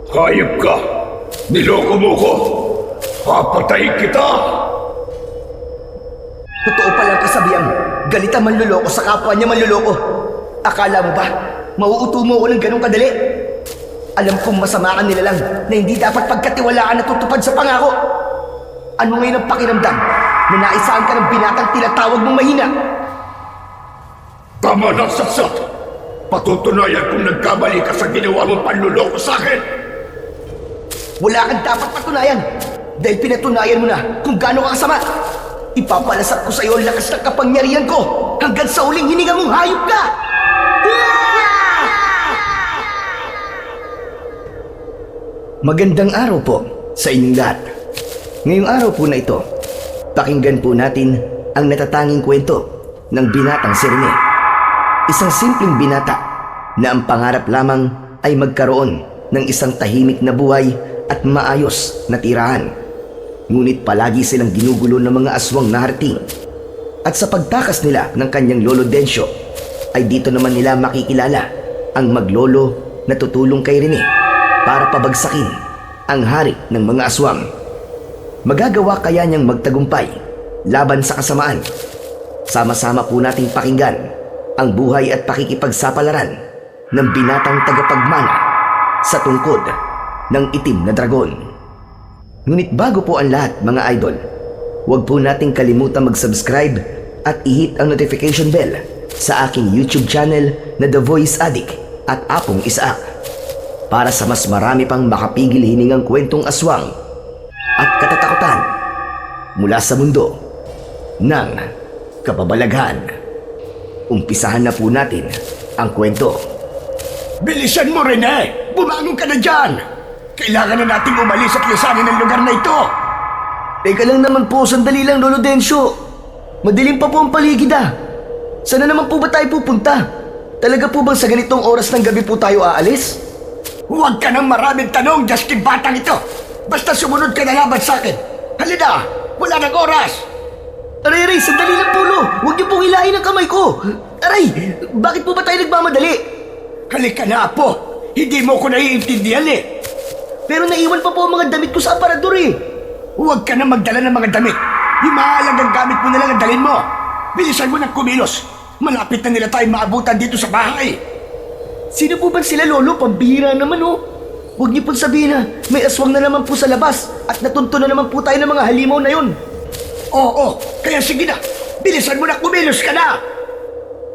Hayop ka! Niloko mo ko! Papatayin kita! Totoo palang kasabihang galit ang manluloko sa kapwa niya manluloko. Akala mo ba, mauuto mo ko ng ganong kadali? Alam kong masama ka nila lang na hindi dapat pagkatiwalaan na tutupad sa pangako. Ano ngayon ang pakiramdam na naisaan ka ng binatang tinatawag mong mahina? Tama na, Saksat! Patutunayan kung nagkamali ka sa ginawa mong panluloko sa akin! Wala kang dapat patunayan dahil pinatunayan mo na kung gaano ka kasama. Ipapalasap ko sa iyo ang lakas ng kapangyarihan ko hanggang sa uling hininga mong hayop ka! Magandang araw po sa inyong lahat. Ngayong araw po na ito, pakinggan po natin ang natatanging kwento ng binatang si Rene. Isang simpleng binata na ang pangarap lamang ay magkaroon ng isang tahimik na buhay at maayos na tirahan. Ngunit palagi silang ginugulo ng mga aswang na harating. At sa pagtakas nila ng kanyang lolo Densyo, ay dito naman nila makikilala ang maglolo na tutulong kay Rene para pabagsakin ang hari ng mga aswang. Magagawa kaya niyang magtagumpay laban sa kasamaan? Sama-sama po nating pakinggan ang buhay at pakikipagsapalaran ng binatang tagapagmana sa tungkod ng itim na dragon. Ngunit bago po ang lahat mga idol, huwag po nating kalimutan mag-subscribe at i-hit ang notification bell sa aking YouTube channel na The Voice Addict at Apong Isaak para sa mas marami pang makapigil hiningang kwentong aswang at katatakutan mula sa mundo ng kababalaghan. Umpisahan na po natin ang kwento. Bilisan mo, Rene! Bumangon ka na dyan! Kailangan na nating umalis at lisanin ang lugar na ito! Teka lang naman po, sandali lang Lolo Densyo. Madilim pa po ang paligid ah. Sana naman po ba tayo pupunta? Talaga po bang sa ganitong oras ng gabi po tayo aalis? Huwag ka nang maraming tanong, Justin Batang ito! Basta sumunod ka na laban sa akin! Halina! Wala nang oras! Aray, sandali lang po Lo. Huwag niyo pong hilahin ang kamay ko. Aray, bakit po ba tayo nagmamadali? Halika na, Apo! Hindi mo ko naiintindihan eh! Pero naiwan pa po ang mga damit ko sa aparador eh. Huwag ka na magdala ng mga damit! Yung mahalagang gamit mo na lang ang dalhin mo! Bilisan mo ng kumilos! Malapit na nila tayong maabutan dito sa bahay! Sino po ba sila Lolo? Pambihira naman oh. Huwag niyo pong sabihin na may aswang na naman po sa labas at natunto na naman po tayo ng mga halimaw na yun. Oo, kaya sige na! Bilisan mo na kumilos ka na!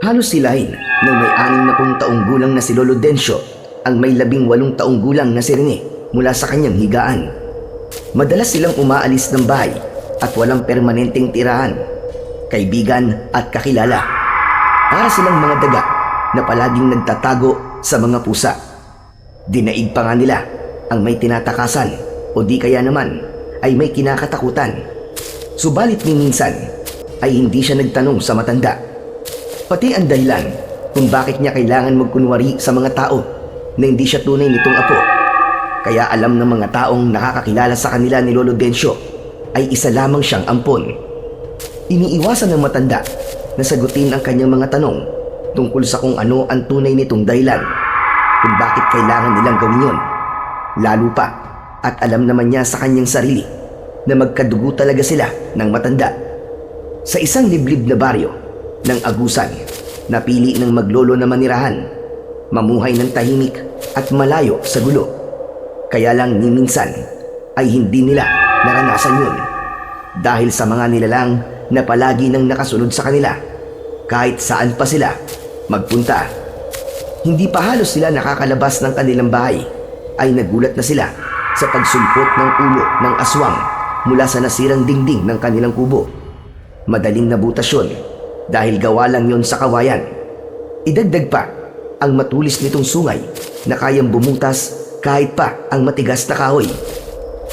Halos silahin nang may 60 taong gulang na si Lolo Densyo ang may 18 taong gulang na si Rene mula sa kanyang higaan. Madalas silang umaalis ng bahay at walang permanenteng tirahan, kaibigan at kakilala. Para silang mga daga na palaging nagtatago sa mga pusa. Dinaig pa nga nila ang may tinatakasan o di kaya naman ay may kinakatakutan. Subalit minsan ay hindi siya nagtanong sa matanda. Pati ang dahilan kung bakit niya kailangan magkunwari sa mga tao na hindi siya tunay nitong apo. Kaya alam ng mga taong nakakakilala sa kanila ni Lolo Densyo ay isa lamang siyang ampon. Iniiwasan ng matanda na sagutin ang kanyang mga tanong tungkol sa kung ano ang tunay nitong dahilan kung bakit kailangan nilang gawin yun. Lalo pa at alam naman niya sa kanyang sarili na magkadugo talaga sila ng matanda. Sa isang liblib na baryo ng Agusan, napili ng maglolo na manirahan, mamuhay ng tahimik at malayo sa gulo. Kaya lang ni minsan ay hindi nila naranasan yun dahil sa mga nilalang na palagi nang nakasunod sa kanila kahit saan pa sila magpunta. Hindi pa halos sila nakakalabas ng kanilang bahay ay nagulat na sila sa pagsulpot ng ulo ng aswang mula sa nasirang dingding ng kanilang kubo. Madaling nabutas yun dahil gawa lang yon sa kawayan. Idagdag pa ang matulis nitong sungay na kayang bumutas kahit pa ang matigas na kahoy.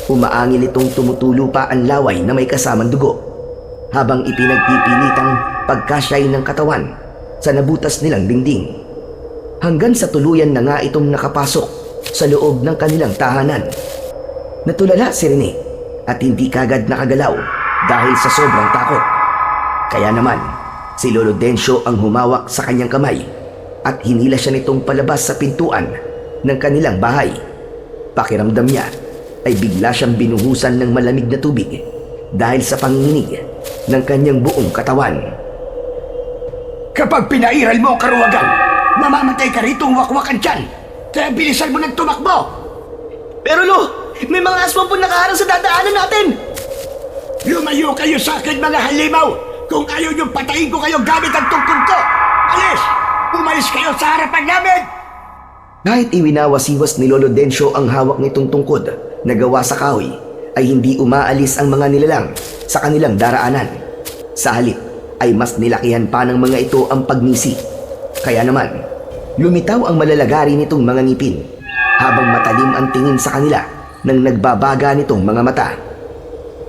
Umaangil itong tumutulo pa ang laway na may kasamang dugo habang ipinagpipilitang pagkasyay ng katawan sa nabutas nilang dingding. Hanggang sa tuluyan na nga itong nakapasok sa loob ng kanilang tahanan. Natulala si Rene at hindi kagad nakagalaw dahil sa sobrang takot. Kaya naman, si Lolo Densyo ang humawak sa kanyang kamay at hinila siya nitong palabas sa pintuan ng kanilang bahay. Pakiramdam niya ay bigla siyang binuhusan ng malamig na tubig dahil sa panginginig ng kanyang buong katawan. Kapag pinairal mo ang karuwagan, mamamatay ka rito wakwakan dyan. Kaya bilisan mo ng tumakbo. Pero Lo, may mga aswang po nakaharang sa dadaanan natin! Lumayo kayo sa akin mga halimaw! Kung ayaw niyong patayin ko kayo gamit ang tungkod ko! Alis! Umalis kayo sa harapan namin! Kahit iwinawasiwas ni Lolo Densyo ang hawak nitong tungkod na gawa sa kahoy, ay hindi umaalis ang mga nilalang sa kanilang daraanan. Sa halip ay mas nilakihan pa ng mga ito ang pagnisi. Kaya naman, lumitaw ang malalagari nitong mga ngipin habang matalim ang tingin sa kanila nang nagbabaga nitong mga mata.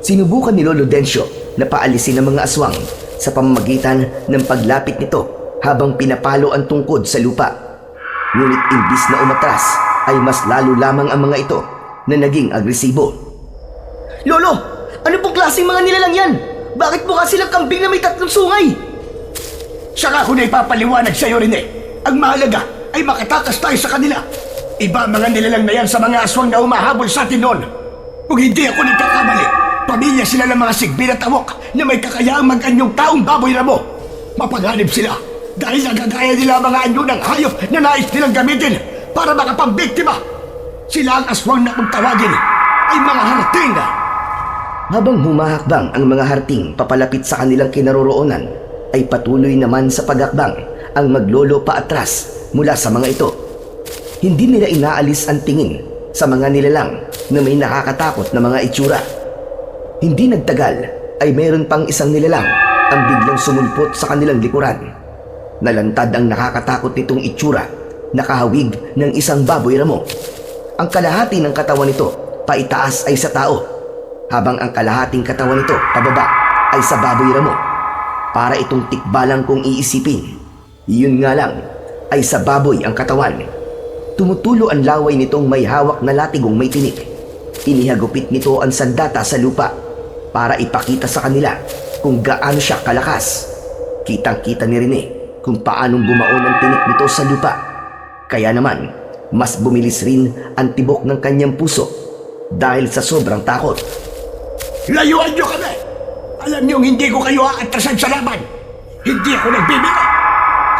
Sinubukan ni Lolo Densyo na paalisin ang mga aswang sa pamamagitan ng paglapit nito habang pinapalo ang tungkod sa lupa. Ngunit imbis na umatras ay mas lalo lamang ang mga ito na naging agresibo. Lolo, ano pong klaseng mga nilalang yan? Bakit mukha silang kambing na may 3 sungay? Saka ko na ipapaliwanag sa'yo rin eh. Ang mahalaga ay makatakas tayo sa kanila. Iba mga nilalang na yan sa mga aswang na umahabol sa atin noon. Kung hindi ako nagkakamali, pamilya sila ng mga sigbin at awok na may kakayaang mag-anyong taong baboy ramo. Mapanganib sila dahil nagagaya nila ang mga anyo ng hayop na nais nilang gamitin para makapambiktima. Sila ang aswang na kung tawagin ay mga harting. Habang humahakbang ang mga harting papalapit sa kanilang kinaroroonan, ay patuloy naman sa paghakbang ang maglolo paatras mula sa mga ito. Hindi nila inaalis ang tingin sa mga nilalang na may nakakatakot na mga itsura. Hindi nagtagal ay mayroon pang isang nilalang ang biglang sumulpot sa kanilang likuran. Nalantad ang nakakatakot nitong itsura, nakahawig ng isang baboy ramo. Ang kalahati ng katawan nito paitaas ay sa tao, habang ang kalahating katawan nito pababa ay sa baboy ramo. Para itong tikbalang kung iisipin. Yun nga lang ay sa baboy ang katawan. Tumutulo ang laway nitong may hawak na latigong may tinik. Inihagupit nito ang sandata sa lupa para ipakita sa kanila kung gaano siya kalakas. Kitang-kita ni Rene kung paanong bumaon ang tinik nito sa lupa. Kaya naman, mas bumilis rin ang tibok ng kanyang puso dahil sa sobrang takot. Layuan niyo kami! Alam niyong hindi ko kayo aatrasan sa laban. Hindi ako nagbibiro.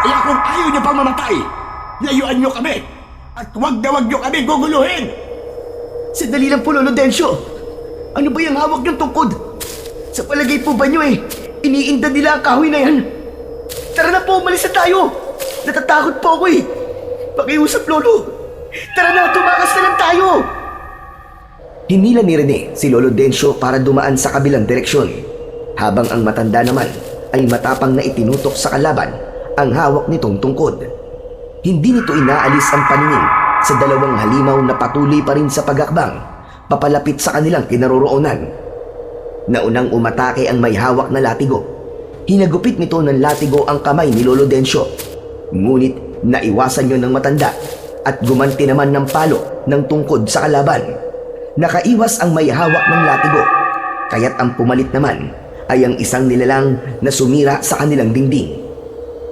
Kaya kung ayaw niyo pang mamatay, layuan niyo kami. At huwag na huwag niyo kami guguluhin. Sandali lang po, Lolo Densyo. Ano ba yung hawak niyong tungkod? Sa palagay po ba niyo iniinda nila ang kahoy na yan? Tara na po, umalis na tayo. Natatakot po ako Pakiusap, Lolo. Tara na, tumakas na lang tayo. Hinila ni Rene si Lolo Densyo para dumaan sa kabilang direksyon, habang ang matanda naman ay matapang na itinutok sa kalaban ang hawak nitong tungkod. Hindi nito inaalis ang paningin sa dalawang halimaw na patuloy pa rin sa paghakbang papalapit sa kanilang kinaroroonan. Naunang umatake ang may hawak na latigo. Hinagupit nito ng latigo ang kamay ni Lolo Densyo. Ngunit naiwasan yun ng matanda at gumanti naman ng palo ng tungkod sa kalaban. Nakaiwas ang may hawak ng latigo, kaya't ang pumalit naman ay ang isang nilalang na sumira sa kanilang dingding.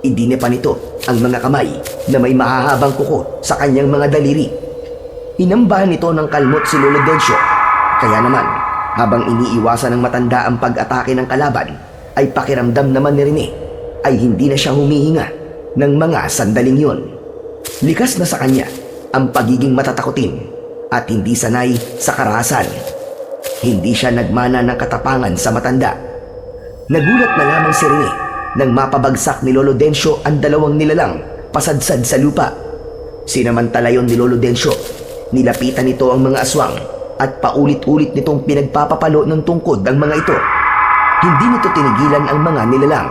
Idine pa nito ang mga kamay na may mahahabang kuko sa kanyang mga daliri. Hinambahan nito ng kalmot si Lolo Densyo, kaya naman habang iniiwasan ng matanda ang pag-atake ng kalaban, ay pakiramdam naman ni Rene ay hindi na siya humihinga ng mga sandaling yun. Likas na sa kanya ang pagiging matatakotin at hindi sanay sa karahasan. Hindi siya nagmana ng katapangan sa matanda. Nagulat na lamang si Rene nang mapabagsak ni Lolo Densyo ang dalawang nilalang pasadsad sa lupa. Sinamantala yon ni Lolo Densyo. Nilapitan nito ang mga aswang at paulit-ulit nitong pinagpapapalo ng tungkod ang mga ito. Hindi nito tinigilan ang mga nilalang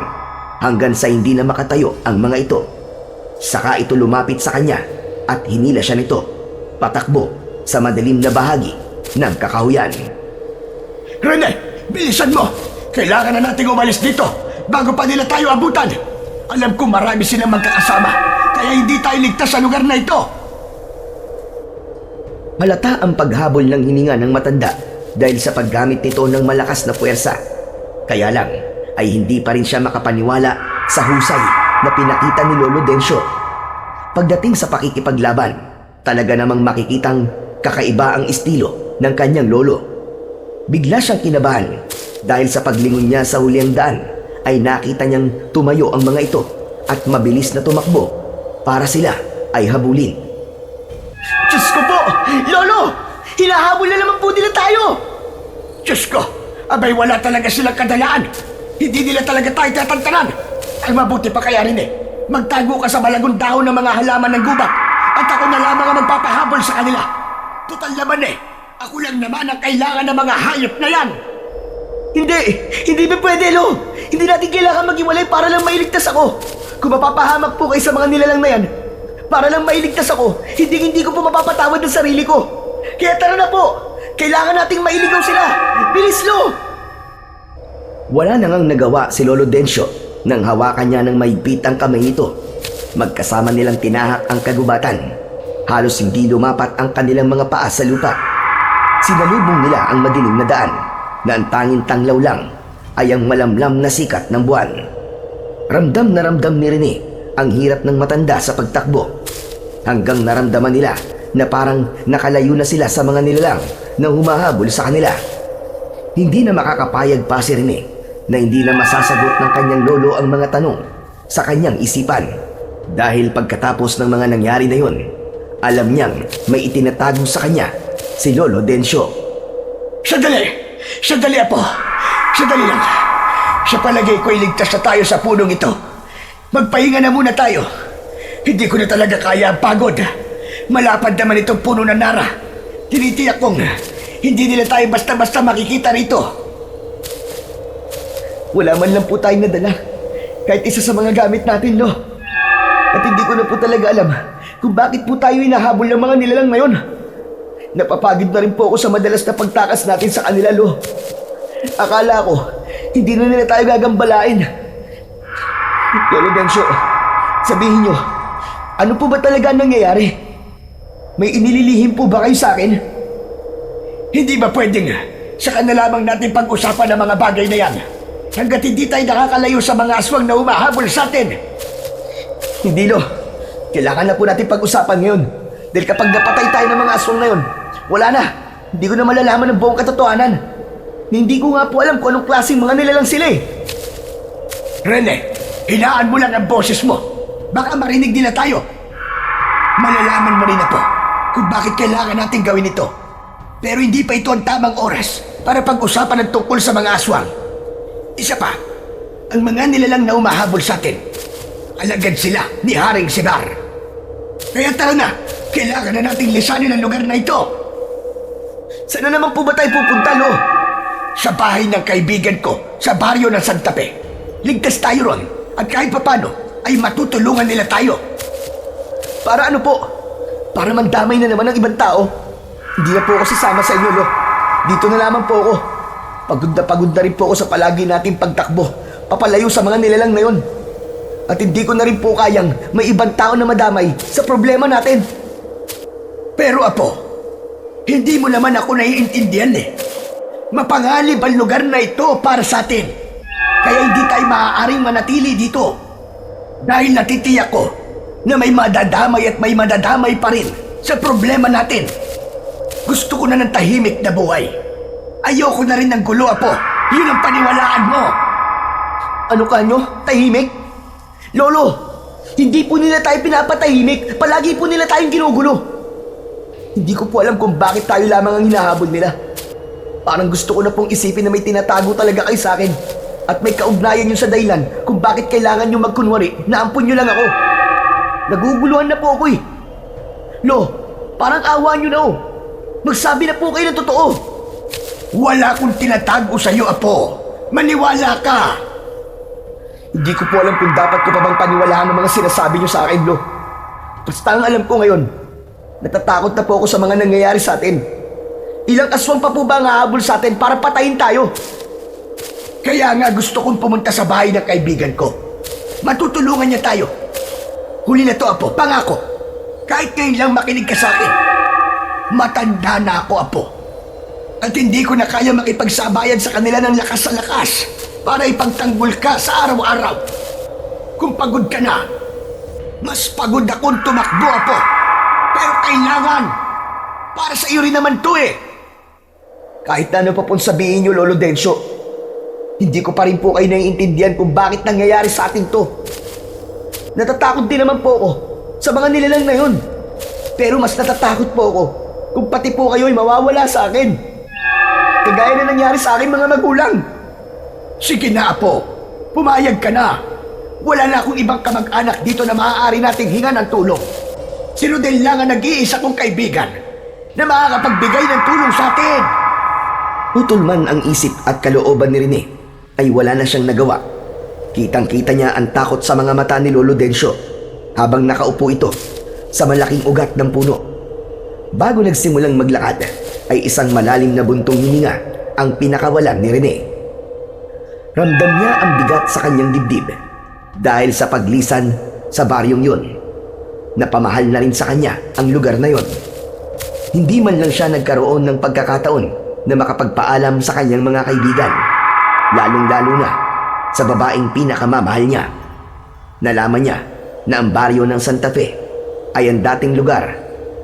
hanggang sa hindi na makatayo ang mga ito. Saka ito lumapit sa kanya at hinila siya nito patakbo sa madilim na bahagi ng kakahuyan. Rene, bilisan mo! Kailangan na nating umalis dito bago pa nila tayo abutan. Alam ko marami silang magkakasama, kaya hindi tayo ligtas sa lugar na ito. Halata ang paghabol ng hininga ng matanda dahil sa paggamit nito ng malakas na puwersa. Kaya lang ay hindi pa rin siya makapaniwala sa husay na pinakita ni Lolo Densyo. Pagdating sa pakikipaglaban, talaga namang makikitang kakaiba ang estilo ng kanyang lolo. Bigla siyang kinabahan dahil sa paglingon niya sa huliang daan ay nakita niyang tumayo ang mga ito at mabilis na tumakbo para sila ay habulin. Diyos ko po! Lolo! Hinahabol na naman po nila tayo! Diyos ko, abay wala talaga silang kadalaan. Hindi nila talaga tayo tatantanan. Ang mabuti pa kaya rin magtago ka sa malagong dahon ng mga halaman ng gubat at ako na lamang ang magpapahabol sa kanila. Total naman ako lang naman ang kailangan ng mga hayop na yan. Hindi! Hindi ba pwede, Lo? Hindi natin kailangan maghiwalay para lang mailigtas ako. Kung mapapahamak po kayo sa mga nilalang na yan, para lang mailigtas ako, hindi ko po mapapatawad ng sarili ko. Kaya tara na po! Kailangan nating mailigaw sila! Bilis, Lo! Wala na ngang nagawa si Lolo Dencio nang hawakan niya ng mahigpit ang kamay nito. Magkasama nilang tinahak ang kagubatan. Halos hindi lumapat ang kanilang mga paa sa lupa. Sinalubong nila ang madilim na daan na ang tanging tanglaw lang ay ang malamlam na sikat ng buwan. Ramdam na ramdam ni Rene ang hirap ng matanda sa pagtakbo. Hanggang naramdaman nila na parang nakalayo na sila sa mga nilalang na humahabol sa kanila. Hindi na makakapayag pa si Rene na hindi na masasagot ng kanyang lolo ang mga tanong sa kanyang isipan. Dahil pagkatapos ng mga nangyari na yun, alam niyang may itinatago sa kanya si Lolo Dencio. Sandali! Sandali, Apo! Sandali lang. Sa palagay ko iligtas na tayo sa punong ito. Magpahinga na muna tayo. Hindi ko na talaga kaya ang pagod. Malapad naman itong puno ng nara. Tinitiyak kong hindi nila tayo basta-basta makikita rito. Wala man lang po tayong nadala. Kahit isa sa mga gamit natin, Lo. At hindi ko na po talaga alam kung bakit po tayo hinahabol ng mga nilalang ngayon. Napapagod na rin po ako sa madalas na pagtakas natin sa kanila, Lo. Akala ko, hindi na nila tayo gagambalain. Lolo Dencio, sabihin nyo, ano po ba talaga ang nangyayari? May inililihim po ba kayo sa akin? Hindi ba pwedeng saka na lamang natin pag-usapan ang mga bagay na yan hanggat hindi tayo nakakalayo sa mga aswang na humahabol sa atin? Hindi, Lo. Kailangan na po natin pag-usapan ngayon. Dahil kapag napatay tayo ng mga aswang na yun, wala na. Hindi ko na malalaman ang buong katotohanan. Hindi ko nga po alam kung anong klaseng mga nilalang sila eh. Rene, hinaan mo lang ang boses mo. Baka marinig nila tayo. Malalaman mo rin na po kung bakit kailangan natin gawin ito. Pero hindi pa ito ang tamang oras para pag-usapan ng tungkol sa mga aswang. Isa pa, ang mga nilalang na umahabol sa atin, alagad sila ni Haring Sigar. Kaya tara na, kailangan na nating lisanin ang lugar na ito. Saan naman po ba tayo pupunta, Lo? Sa bahay ng kaibigan ko sa baryo ng Santa Fe. Ligtas tayo ron at kahit papano ay matutulungan nila tayo. Para ano po? Para mandamay na naman ng ibang tao? Hindi na po ako sasama sa inyo, Lo. Dito na lamang po ako. Pagod na rin po ako sa palagi nating pagtakbo, papalayo sa mga nilalang na yon. At hindi ko na rin po kayang may ibang tao na madamay sa problema natin. Pero Apo, hindi mo naman ako naiintindihan eh. Mapanganib ang lugar na ito para sa atin. Kaya hindi tayo maaaring manatili dito. Dahil natitiyak ko na may madadamay at may madadamay pa rin sa problema natin. Gusto ko na ng tahimik na buhay. Ayoko na rin ng gulo, Apo. Yun ang paniwalaan mo. Ano kanyo? Tahimik? Lolo, hindi po nila tayo pinapatahimik. Palagi po nila tayong ginugulo. Hindi ko po alam kung bakit tayo lamang ang hinahabol nila. Parang gusto ko na pong isipin na may tinatago talaga kayo sa akin. At may kaugnayan yun sa dahilan kung bakit kailangan nyo magkunwari na ampun nyo lang ako. Naguguluhan na po ako eh. Lo, parang awa nyo na oh. Magsabi na po kayo ng totoo. Wala akong tinatago sa iyo, Apo. Maniwala ka. Hindi ko po alam kung dapat ko pa bang paniwalaan ang mga sinasabi nyo sa akin, Lo. Basta ang alam ko ngayon, natatakot na po ako sa mga nangyayari sa atin. Ilang aswang pa po ba ang hahabol sa atin para patayin tayo? Kaya nga gusto kong pumunta sa bahay ng kaibigan ko. Matutulungan niya tayo. Huli na to, Apo. Pangako. Kahit ngayon lang makinig ka sa akin. Matanda na ako, Apo. At hindi ko na kaya makipagsabayan sa kanila ng lakas sa lakas para ipagtanggol ka sa araw-araw. Kung pagod ka na, mas pagod akong tumakbo, Apo. Pero kailangan Para sa iyo rin naman to eh. Kahit na ano pa pong sabihin niyo, Lolo Densyo, hindi ko pa rin po kayo naiintindihan kung bakit nangyayari sa atin to. Natatakot din naman po ako sa mga nilalang na yun. Pero mas natatakot po ako kung pati po kayo ay mawawala sa akin. Kagaya na nangyari sa aking mga magulang. Sige na, Apo. Pumayag ka na. Wala na akong ibang kamag-anak dito na maaari nating hinga ng tulong. Si Rodel lang ang nag-iisa kong kaibigan na makakapagbigay ng tulong sa atin. Putol man ang isip at kalooban ni Rene, ay wala na siyang nagawa. Kitang-kita niya ang takot sa mga mata ni Lolo Densyo habang nakaupo ito sa malaking ugat ng puno. Bago nagsimulang maglakad, ay isang malalim na buntong hininga ang pinakawalan ni Rene. Ramdam niya ang bigat sa kanyang dibdib dahil sa paglisan sa baryong yun. Napamahal na rin sa kanya ang lugar na yon. Hindi man lang siya nagkaroon ng pagkakataon na makapagpaalam sa kanyang mga kaibigan, lalong-lalo na sa babaeng pinakamamahal niya. Nalaman niya na ang baryo ng Santa Fe ay ang dating lugar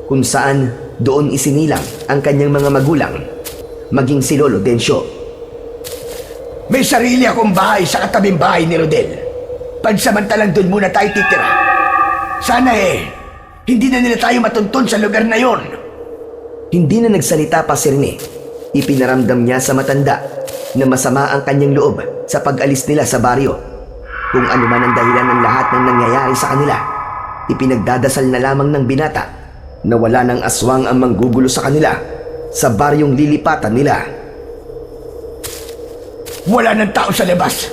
kung saan doon isinilang ang kanyang mga magulang, maging si Lolo Densyo. May sarili akong bahay sa katabing bahay ni Rodel. Pansamantalang doon muna tayo titira. Sana hindi na nila tayo matuntun sa lugar na yon. Hindi na nagsalita pa si Rene. Ipinaramdam niya sa matanda na masama ang kanyang loob sa pag-alis nila sa baryo. Kung ano man ang dahilan ng lahat ng nangyayari sa kanila, ipinagdadasal na lamang ng binata na wala ng aswang ang manggugulo sa kanila sa baryong lilipatan nila. Wala ng tao sa labas.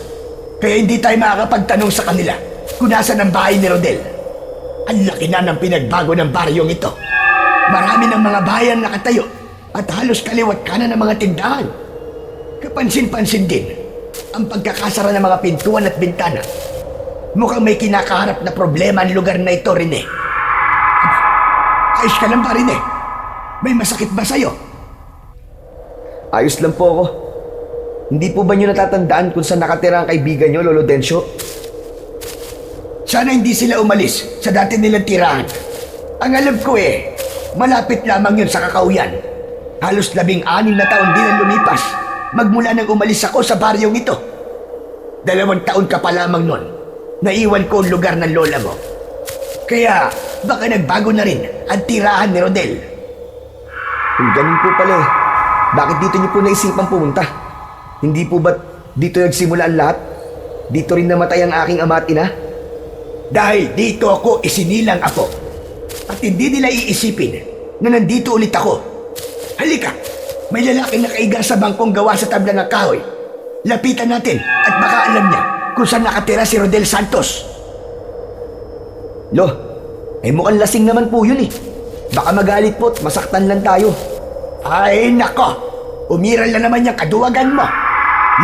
Kaya hindi tayo makakapagtanong sa kanila kung nasan ang bahay ni Rodel. Ang laki na ng pinagbago ng baryong ito. Marami ng mga bayan nakatayo at halos kaliwat kanan ng mga tindahan. Kapansin-pansin din ang pagkakasara ng mga pintuan at bintana. Mukhang may kinakaharap na problema ang lugar na ito, Rene. Ayos ka lang ba, Rene? May masakit ba sa'yo? Ayos lang po ako. Hindi po ba niyo natatandaan kung saan nakatira ang kaibigan niyo, Lolo Densyo? Sana hindi sila umalis sa dati nilang tirahan. Ang alam ko malapit lamang yun sa kakauyan. Halos 16 na taon din ang lumipas magmula nang umalis ako sa baryong ito. 2 taon ka pa lamang nun. Naiwan ko ang lugar ng lola mo. Kaya baka nagbago na rin ang tirahan ni Rodel. Kung ganun po pala bakit dito niyo po naisipang pumunta? Hindi po ba't dito nagsimula ang lahat? Dito rin namatay ang aking ama at ina? Dahil dito ako isinilang, Apo. At hindi nila iisipin na nandito ulit ako. Halika, may lalaki nakaiga sa bangkong gawa sa tabla ng kahoy. Lapitan natin at baka alam niya kung saan nakatira si Rodel Santos. Lo, mukhang lasing naman po yun Baka magalit po at masaktan lang tayo. Ay nako, umiral na naman yung kaduwagan mo.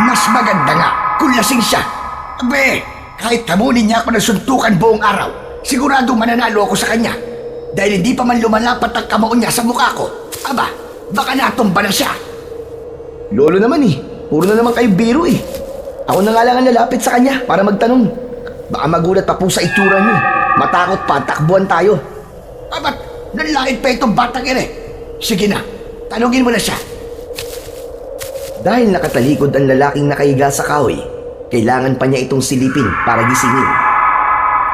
Mas maganda nga kung lasing siya. Abe, kahit tamunin niya ako ng suntukan buong araw, sigurado mananalo ako sa kanya. Dahil hindi pa man lumalapat ang kamao niya sa mukha ko. Aba, baka natumba na siya. Lolo naman puro na naman kayo biro Ako na nga lang ang lalapit sa kanya para magtanong. Baka magulat pa po sa itsura niyo. Matakot pa, takbuhan tayo. Abat, nanlait pa itong batang Sige na, tanungin mo na siya. Dahil nakatalikod ang lalaking nakahiga sa kahoy, kailangan pa niya itong silipin para gisingin.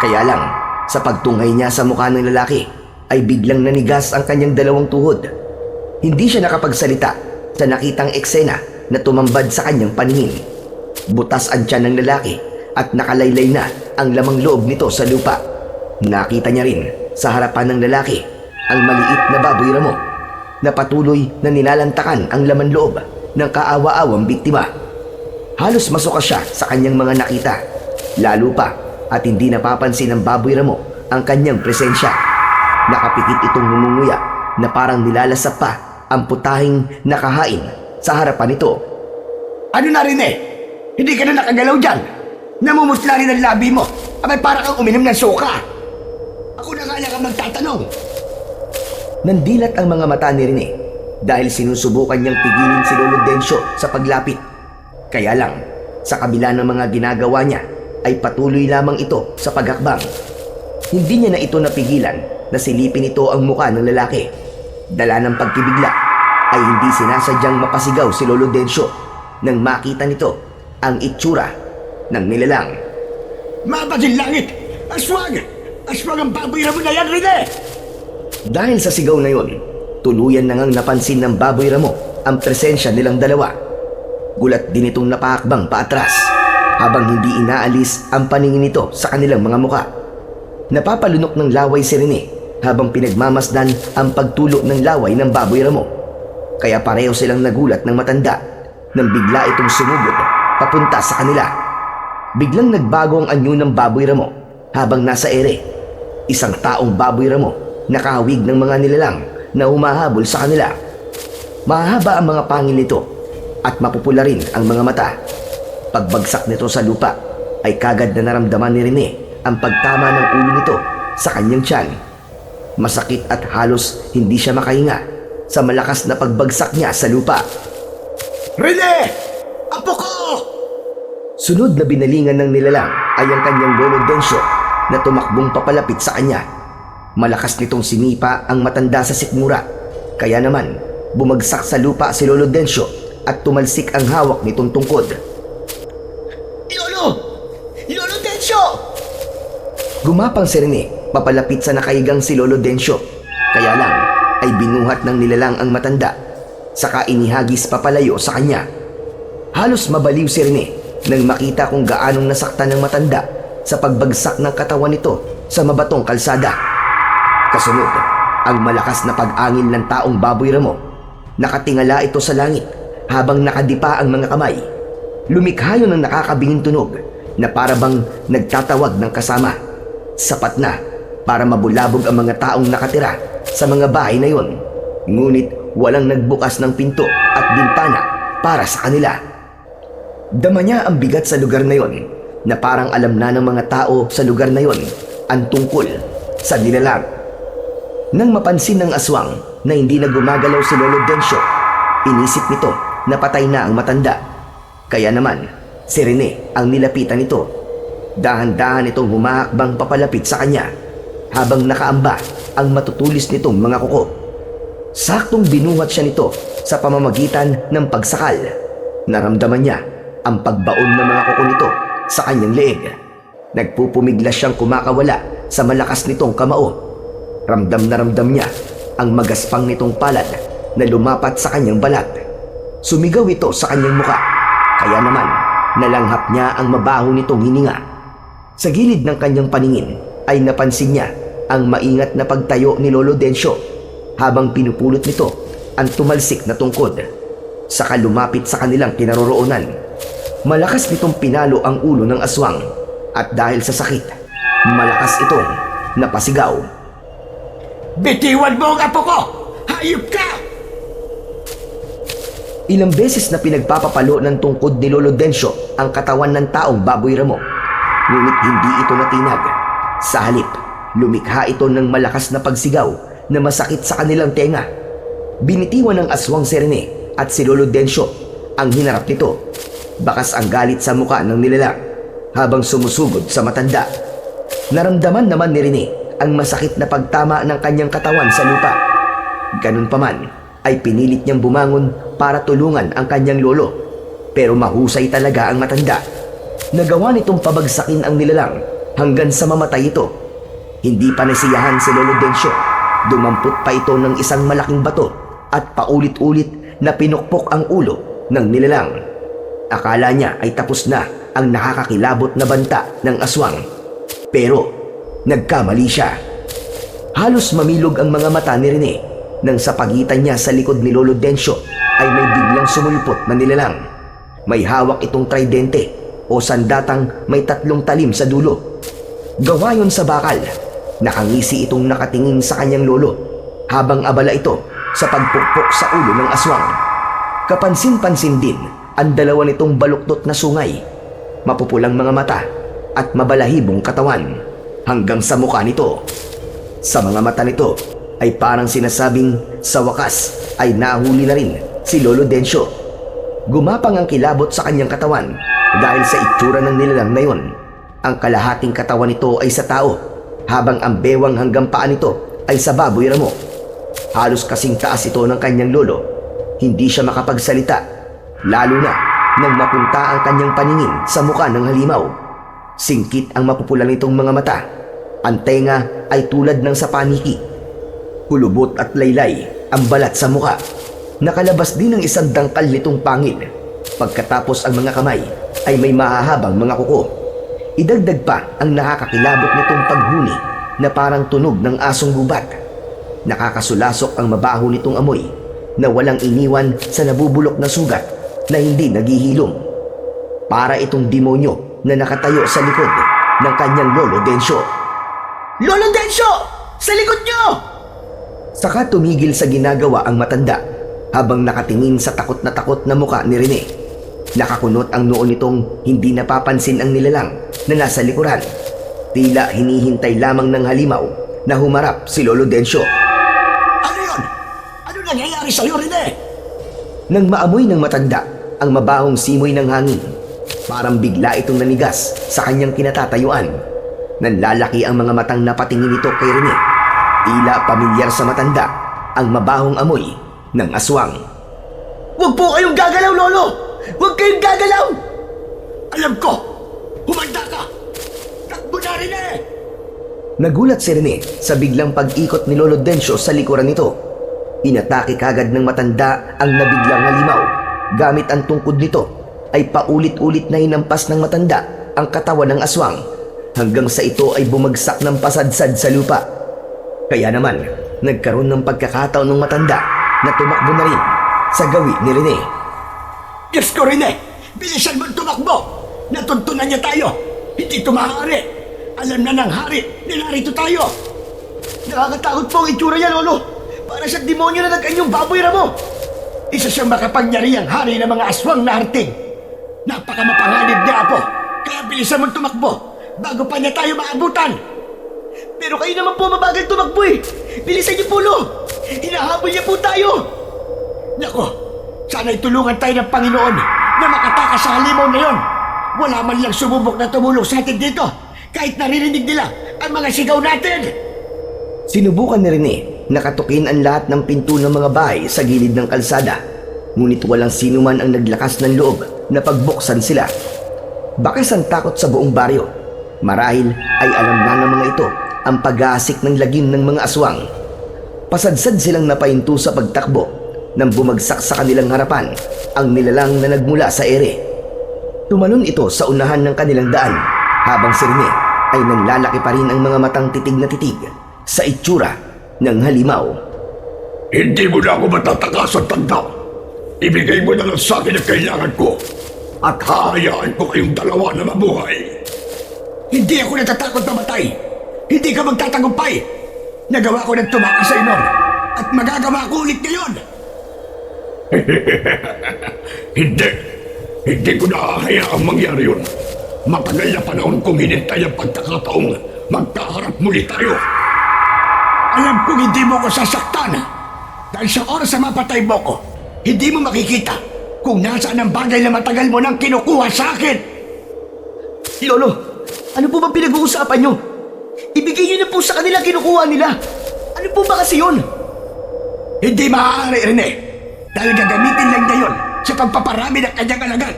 Kaya lang, sa pagtunghay niya sa mukha ng lalaki, ay biglang nanigas ang kanyang 2 tuhod. Hindi siya nakapagsalita sa nakitang eksena na tumambad sa kanyang paningin. Butas ang tiyan ng lalaki at nakalaylay na ang lamang loob nito sa lupa. Nakita niya rin sa harapan ng lalaki ang maliit na baboy ramo na patuloy na nilalantakan ang laman loob ng kaawa-awang biktima. Halos masuka siya sa kanyang mga nakita, lalo pa at hindi napapansin ng baboy ramo ang kanyang presensya. Nakapikit itong ngumunguya na parang nilalasap pa ang putahing nakahain sa harapan nito. Ano na, Rene? Hindi ka na nakagalaw dyan. Namumusla rin ang labi mo. Abay, para kang uminom ng suka. Ako na nga lang ang magtatanong. Nandilat ang mga mata ni Rene dahil sinusubukan niyang pigilin si Lolo Densyo sa paglapit. Kaya lang, sa kabila ng mga ginagawa niya, ay patuloy lamang ito sa paghakbang. Hindi niya na ito napigilan na silipin ito ang mukha ng lalaki. Dala ng pagkibigla ay hindi sinasadyang mapasigaw si Lolo Densyo nang makita nito ang itsura ng nilalang. Mabadil langit! Aswang! Aswang ang baboy Ramo na yan, Rene! Dahil sa sigaw na yon, tuluyan na ngang napansin ng baboy Ramo ang presensya nilang dalawa. Gulat din itong napahakbang paatras habang hindi inaalis ang paningin nito sa kanilang mga muka. Napapalunok ng laway si Rene habang pinagmamasdan ang pagtulo ng laway ng baboy Ramo. Kaya pareho silang nagulat ng matanda nang bigla itong sumugod papunta sa kanila. Biglang nagbago ang anyo ng baboy Ramo habang nasa ere. Isang taong baboy Ramo nakahawig ng mga nilalang na humahabol sa kanila. Mahaba ang mga pangil nito at mapupula rin ang mga mata. Pagbagsak nito sa lupa ay kagad na naramdaman ni Rene ang pagtama ng ulo nito sa kanyang tiyan. Masakit at halos hindi siya makahinga sa malakas na pagbagsak niya sa lupa. Rene! Apo ko! Sunod na binalingan ng nilalang ay ang kanyang lolo Densyo na tumakbong papalapit sa kanya. Malakas nitong sinipa ang matanda sa sikmura. Kaya naman, bumagsak sa lupa si Lolo Densyo at tumalsik ang hawak nitong tungkod. Lolo! Lolo Densyo! Gumapang si Rene papalapit sa nakahigang si Lolo Densyo. Kaya lang ay binuhat ng nilalang ang matanda. Saka inihagis papalayo sa kanya. Halos mabaliw si Rene nang makita kung gaanong nasaktan ng matanda sa pagbagsak ng katawan nito sa mabatong kalsada. Kasunod, ang malakas na pag-angin ng taong baboy Ramo. Nakatingala ito sa langit habang nakadipa ang mga kamay. Lumikha yun ng nakakabinging tunog na parabang nagtatawag ng kasama. Sapat na para mabulabog ang mga taong nakatira sa mga bahay na yon. Ngunit walang nagbukas ng pinto at bintana para sa kanila. Dama niya ang bigat sa lugar na yon na parang alam na ng mga tao sa lugar na yon ang tungkol sa nilalang. Nang mapansin ng aswang na hindi na gumagalaw si Lolo Densyo, inisip nito na patay na ang matanda. Kaya naman, si Rene ang nilapitan nito. Dahan-dahan itong humahakbang papalapit sa kanya habang nakaamba ang matutulis nitong mga kuko. Saktong binuhat siya nito sa pamamagitan ng pagsakal. Naramdaman niya ang pagbaon ng mga kuko nito sa kanyang leeg. Nagpupumiglas siyang kumakawala sa malakas nitong kamao. Ramdam na ramdam niya ang magaspang nitong palad na lumapat sa kanyang balat. Sumigaw ito sa kanyang muka. Kaya naman, nalanghap niya ang mabaho nitong hininga. Sa gilid ng kanyang paningin ay napansin niya ang maingat na pagtayo ni Lolo Densyo habang pinupulot nito ang tumalsik na tungkod. Saka lumapit sa kanilang kinaroroonan. Malakas nitong pinalo ang ulo ng aswang at dahil sa sakit, malakas itong napasigaw. Bitiwan mo ang apo ko! Hayop ka! Ilang beses na pinagpapapalo ng tungkod ni Lolo Densyo ang katawan ng taong baboy Ramo. Ngunit hindi ito natinag. Sa halip, lumikha ito ng malakas na pagsigaw na masakit sa kanilang tenga. Binitiwan ng aswang si Rene at si Lolo Densyo ang hinarap nito. Bakas ang galit sa muka ng nilalang habang sumusugod sa matanda. Naramdaman naman ni Rene ang masakit na pagtama ng kanyang katawan sa lupa. Ganun pa man, ay pinilit niyang bumangon para tulungan ang kanyang lolo. Pero mahusay talaga ang matanda. Nagawa nitong pabagsakin ang nilalang hanggang sa mamatay ito. Hindi pa nasiyahan si Lolo Densyo. Dumampot pa ito ng isang malaking bato at paulit-ulit na pinukpok ang ulo ng nilalang. Akala niya ay tapos na ang nakakakilabot na banta ng aswang. Pero nagkamali siya. Halos mamilog ang mga mata ni Rene nang sa pagitan niya sa likod ni Lolo Densyo ay may biglang sumulpot na nilalang. May hawak itong tridente o sandatang may 3 talim sa dulo. Gawa yon sa bakal. Nakangisi itong nakatingin sa kanyang lolo habang abala ito sa pagpukpok sa ulo ng aswang. Kapansin-pansin din ang dalawa nitong baluktot na sungay, mapupulang mga mata at mabalahibong katawan hanggang sa mukha nito. Sa mga mata nito ay parang sinasabing sa wakas ay nahuli na rin si Lolo Densyo. Gumapang ang kilabot sa kanyang katawan dahil sa itsura ng nilalang na yon. Ang kalahating katawan nito ay sa tao habang ang bewang hanggang paa nito ay sa baboy Ramo. Halos kasing taas ito ng kanyang lolo. Hindi siya makapagsalita, lalo na nang mapunta ang kanyang paningin sa muka ng halimaw. Singkit ang mapupula nitong mga mata. Ang tenga ay tulad ng sa paniki. Kulubot at laylay ang balat sa muka. Nakalabas din ang isang dangkal nitong pangil. Pagkatapos ang mga kamay ay may mahahabang mga kuko. Idagdag pa ang nakakakilabot nitong paghuni na parang tunog ng asong gubat. Nakakasulasok ang mabaho nitong amoy na walang iniwan sa nabubulok na sugat na hindi naghihilom. Para itong demonyo na nakatayo sa likod ng kanyang lolo Densyo. Lolo Densyo! Sa likod nyo! Saka tumigil sa ginagawa ang matanda habang nakatingin sa takot na muka ni Rene. Nakakunot ang noo nitong hindi napapansin ang nilalang na nasa likuran. Tila hinihintay lamang ng halimaw na humarap si Lolo Densyo. Ano yun? Ano nangyayari sa'yo, Rene? Nang maamoy ng matanda ang mabahong simoy ng hangin, parang bigla itong nanigas sa kanyang kinatatayuan. Nanlalaki ang mga matang napatingin ito kay Rene. Tila pamilyar sa matanda ang mabahong amoy ng aswang. Huwag po kayong gagalaw, Lolo! Huwag kayong gagalaw! Alam ko! Humanda ka! Takbo na, Rene! Nagulat si Rene sa biglang pag-ikot ni Lolo Densyo sa likuran nito. Inatake kagad ng matanda ang nabiglang halimaw. Gamit ang tungkod nito ay paulit-ulit na hinampas ng matanda ang katawan ng aswang hanggang sa ito ay bumagsak ng pasadsad sa lupa. Kaya naman, nagkaroon ng pagkakataon ng matanda na tumakbo na rin sa gawi ni Rene. Diyos ko, Rene! Bilisan mo tumakbo! Natuntunan niya tayo! Hindi ito maaari! Alam na ng hari na narito tayo! Nakakatakot po ang itsura niya, Lolo! Para sa demonyo na nag-anyong baboy ramo! Isa siyang makapangyarihang hari ng mga aswang na harting. Napakamapanganib niya, Apo. Kaya bilisan mong tumakbo bago pa niya tayo maabutan. Pero kayo naman po mabagal tumakbo eh! Bilisan niyo po, Lo! Hinahabol niya po tayo! Nako, sana'y tulungan tayo ng Panginoon na makatakas sa halimaw na yon. Wala man lang sumubok na tumulong sa atin dito kahit naririnig nila ang mga sigaw natin. Sinubukan ni Rene na katukin ang lahat ng pinto ng mga bahay sa gilid ng kalsada. Ngunit walang sino man ang naglakas ng loob na pagbuksan sila. Bakas ang takot sa buong baryo. Marahil ay alam na ng mga ito ang pag-aasik ng lagim ng mga aswang. Pasadsad silang napahinto sa pagtakbo nang bumagsak sa kanilang harapan ang nilalang na nagmula sa ere. Tumalon ito sa unahan ng kanilang daan habang si Rene ay nanlalaki pa rin ang mga matang titig na titig sa itsura ng halimaw. Hindi mo na ako matatakasan, tanda. Ibigay mo na lang sa akin ang kailangan ko at hahayaan ko kayong dalawa na mabuhay. Hindi ako natatakot na matay. Hindi ka magtatagumpay. Nagawa ko ng tumakas sa inon at magagawa ko ulit ngayon. Hindi ko nahahayaang mangyari yun. Matagal na panahon kong hinintay ang pagkakataong magkaharap muli tayo. Alam kong hindi mo ko sasaktan. Dahil sa oras na mapatay mo ko, hindi mo makikita kung nasaan ang bagay na matagal mo nang kinukuha sa akin. Lolo, ano po bang pinag-uusapan nyo? Ibigay nyo na po sa kanila kinukuha nila. Ano po ba kasi yun? Hindi maaari, Rene. Dahil gagamitin lang niya yun sa pagpaparami ng kanyang alagad.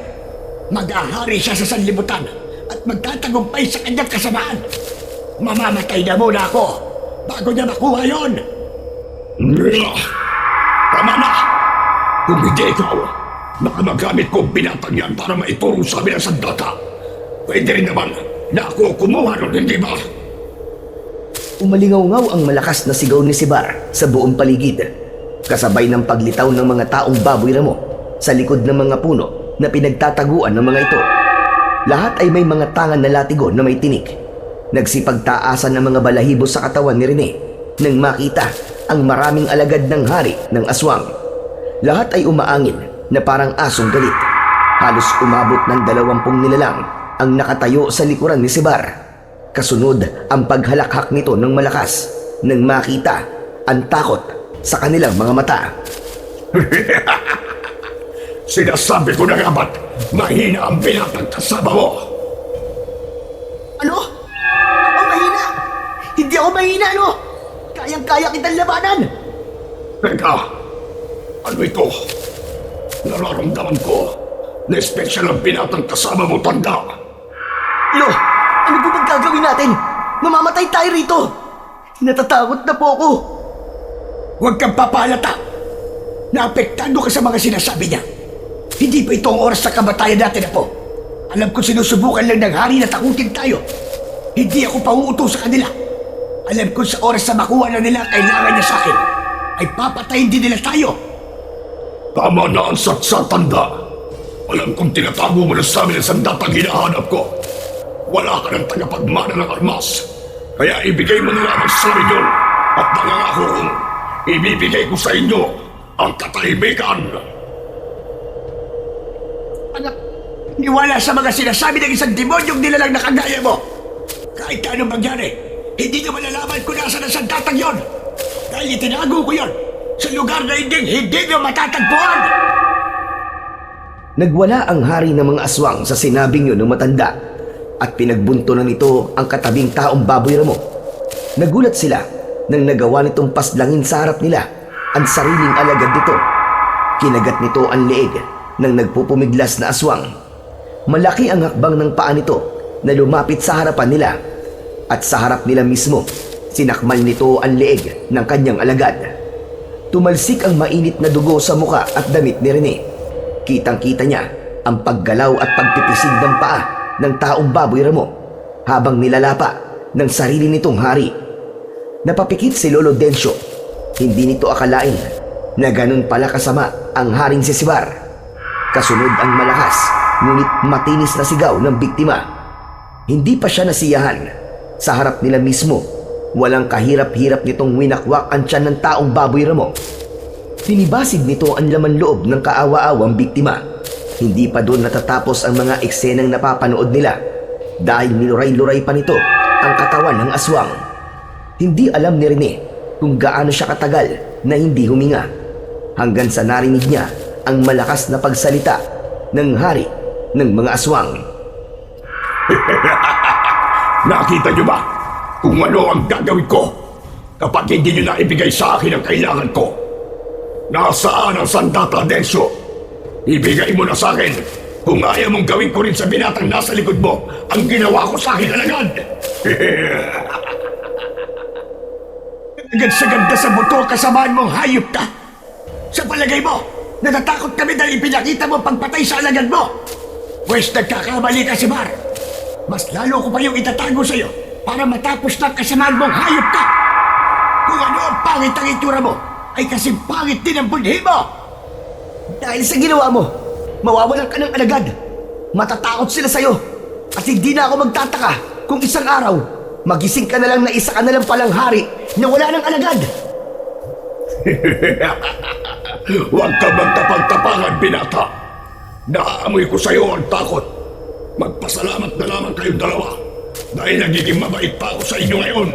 Mag-ahari siya sa sanlibutan at magtatagumpay sa kanyang kasamaan. Mamamatay na muna ako bago niya makuha yun. Tama na! Kung hindi ikaw, baka magamit ko ang binatang yan para maituro sa amin ang sandata. Pwede rin naman na ako kumuha nun, hindi ba? Umalingaw-ngaw ang malakas na sigaw ni Sibar sa buong paligid, kasabay ng paglitaw ng mga taong baboy ramo sa likod ng mga puno na pinagtataguan ng mga ito. Lahat ay may mga tangan na latigo na may tinik. Nagsipagtaasan ang mga balahibo sa katawan ni Rene nang makita ang maraming alagad ng hari ng aswang. Lahat ay umaangin na parang asong galit. Halos umabot ng 20 nilalang ang nakatayo sa likuran ni Sibar. Kasunod ang paghalakhak nito ng malakas nang makita ang takot sa kanilang mga mata. Sinasabi ko na nga ba't mahina ang binatang kasama mo? Ano? Ako mahina? Hindi ako mahina, no? Kayang-kaya kitang labanan. Teka, ano ito? Nararamdaman ko na espesyal ang binatang kasama mo, tanda. Lo, ano po bang gagawin natin? Mamamatay tayo rito. Natatakot na po ako. Huwag kang papalata. Naapektado ka sa mga sinasabi niya. Hindi pa ito ang oras sa kamatayan natin na po. Alam ko sinusubukan lang ng hari na takutin tayo. Hindi ako pauuto sa kanila. Alam ko sa oras na makuha na nila kailangan niya sa akin, ay papatayin din nila tayo. Tama na ang satsa, tanda. Alam kong tinatago mo na sa amin ang sandatang hinahanap ko. Wala ka ng tagapagmana ng armas. Kaya ibigay mo na lamang sa amin yun. At nangangako kong ibibigay ko sa inyo ang katahimikan. Anak, niwala sa mga sinasabi ng isang demonyong nilalang na kagaya mo. Kahit anong mangyari, hindi nyo malalaman kung nasa ng sandatang yon. Dahil itinago ko yon sa lugar na hindi nyo matatagpuan. Nagwala ang hari ng mga aswang sa sinabing yun ng matanda at pinagbuntunan nito ang katabing taong baboy ramo. Nagulat sila nang nagawa nitong paslangin sa harap nila ang sariling alagad nito. Kinagat nito ang leeg ng nagpupumiglas na aswang. Malaki ang hakbang ng paa nito na lumapit sa harapan nila at sa harap nila mismo sinakmal nito ang leeg ng kanyang alagad. Tumalsik ang mainit na dugo sa muka at damit ni Rene. Kitang-kita niya ang paggalaw at pagpipisig ng paa ng taong baboy ramo habang nilalapa ng sarili nitong hari. Napapikit si Lolo Densyo. Hindi nito akalain na ganun pala kasama ang haring si Sibar. Kasunod ang malakas ngunit matinis na sigaw ng biktima. Hindi pa siya nasiyahan. Sa harap nila mismo, walang kahirap-hirap nitong winakwak ang tiyan ng taong baboy ramo. Tinibasig nito ang laman loob ng kaawa-awang biktima. Hindi pa doon natatapos ang mga eksenang napapanood nila dahil niluray-luray pa nito ang katawan ng aswang. Hindi alam ni Rene kung gaano siya katagal na hindi huminga hanggang sa narinig niya ang malakas na pagsalita ng hari ng mga aswang. Nakita niyo ba kung ano ang gagawin ko kapag hindi niyo na ibigay sa akin ang kailangan ko? Nasaan ang sandata, Densyo? Ibigay mo na sa akin kung ayaw mong gawin ko rin sa binatang nasa likod mo ang ginawa ko sa akin alagad. Agad sa ganda sa buto kasamaan mong hayop ka. Sa palagay mo, natatakot kami dahil ipinakita mo pagpatay sa alagad mo. Pwes nagkakamali ka, Sibar. Mas lalo ko pa yung itatago sa'yo para matapos na kasamaan mong hayop ka. Kung ano ang pangit ang itsura mo, ay kasing pangit din ang budhi mo. Dahil sa ginawa mo, mawawalan ka ng alagad. Matatakot sila sa'yo. At hindi na ako magtataka kung isang araw, magising ka na lang na isa ka na lang palang hari na wala ng alagad. Huwag ka magtapag-tapangan, binata. Naaamoy ko sa'yo ang takot. Magpasalamat na lamang kayong dalawa dahil nagiging mabait pa ako sa inyo ngayon.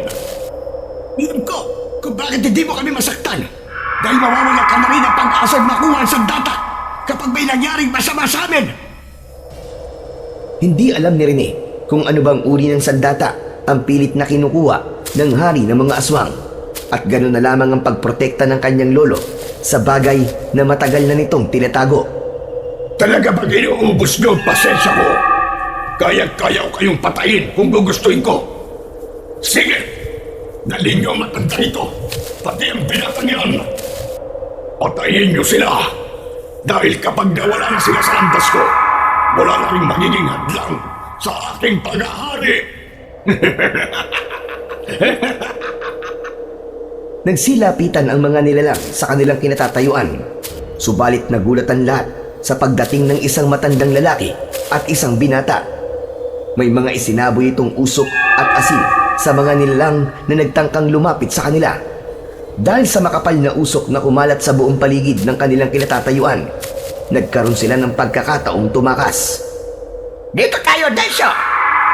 Alam ko kung bakit hindi mo kami masaktan. Dahil mawawalan ka na rin ang pag-asang makuha ang sandata kapag may nangyaring masama sa amin. Hindi alam ni Rene kung ano bang uri ng sandata ang pilit na kinukuha ng hari ng mga aswang at gano'n na lamang ang pagprotekta ng kanyang lolo sa bagay na matagal na nitong tinatago. Talaga ba inuubos niyo ang pasensya ko? Kaya-kaya ko kayong patayin kung gugustuhin ko. Sige! Dalhin niyo ang matanda nito, pati ang binatang yan. Patayin niyo sila! Dahil kapag nawala na sila sa landas ko, wala na rin magiging hadlang sa aking pag-ahari. Nagsilapitan ang mga nilalang sa kanilang kinatatayuan. Subalit nagulat ang lahat sa pagdating ng isang matandang lalaki at isang binata. May mga isinaboy itong usok at asin sa mga nilalang na nagtangkang lumapit sa kanila. Dahil sa makapal na usok na kumalat sa buong paligid ng kanilang kinatatayuan, nagkaroon sila ng pagkakataong tumakas. Dito tayo, Densyo!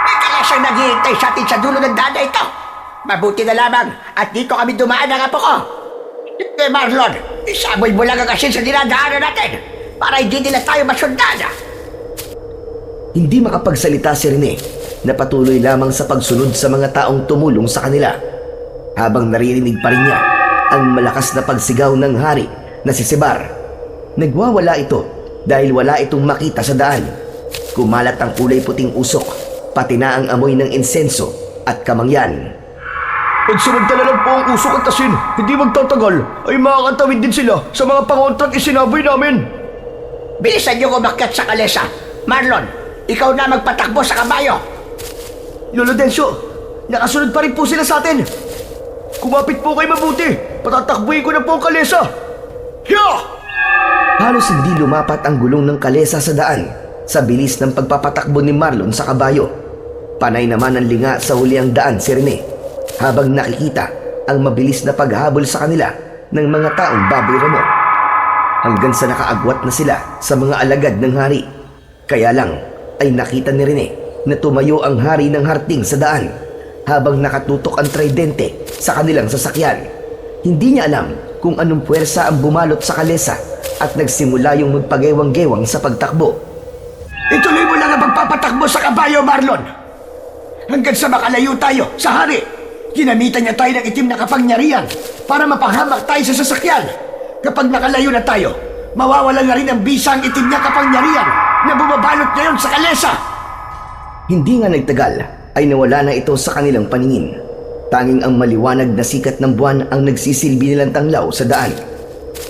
May kaya siyang naghihintay sa atin sa dulo ng daan ito. Mabuti na lamang at dito kami dumaan ng apo ko. Hindi, Marlon, isaboy mo lang ang asin sa dinadaanan natin para hindi nila tayo masundan. Hindi makapagsalita si Rene na patuloy lamang sa pagsunod sa mga taong tumulong sa kanila. Habang naririnig pa rin niya ang malakas na pagsigaw ng hari na si Sebar. Nagwawala ito dahil wala itong makita sa daan. Kumalat ang kulay puting usok, pati na ang amoy ng insenso at kamangyan. Pagsamantala lang po ang usok at asin, hindi magtatagal ay makakatawid din sila sa mga pangontrak isinaboy namin. Bilisan niyo umakyat sa kalesa. Marlon, ikaw na magpatakbo sa kabayo. Lolo Densyo, nakasunod pa rin po sila sa atin. Kumapit po kayo mabuti, patatakbuhin ko na po ang kalesa. Hiya! Halos hindi lumapat ang gulong ng kalesa sa daan sa bilis ng pagpapatakbo ni Marlon sa kabayo. Panay naman ang linga sa huli ang daan si Rene, habang nakikita ang mabilis na paghabol sa kanila ng mga taong baboy ramo. Hanggang sa nakaagwat na sila sa mga alagad ng hari. Kaya lang ay nakita ni Rene na tumayo ang hari ng harting sa daan habang nakatutok ang tridente sa kanilang sasakyan. Hindi niya alam kung anong puwersa ang bumalot sa kalesa at nagsimula yung magpagewang-gewang sa pagtakbo. Ituloy mo lang ang pagpapatakbo sa kabayo, Marlon. Hanggang sa makalayo tayo sa hari. Ginamitan niya tayo ng itim na kapangyarihan para mapanghamak tayo sa sasakyan. Kapag nakalayo na tayo, mawawalan na rin ang bisa ang itim niya kapangyarihan na bumabalot ngayon sa kalesa. Hindi nga nagtagal ay nawala na ito sa kanilang paningin. Tanging ang maliwanag na sikat ng buwan ang nagsisilbi nilang tanglaw sa daan.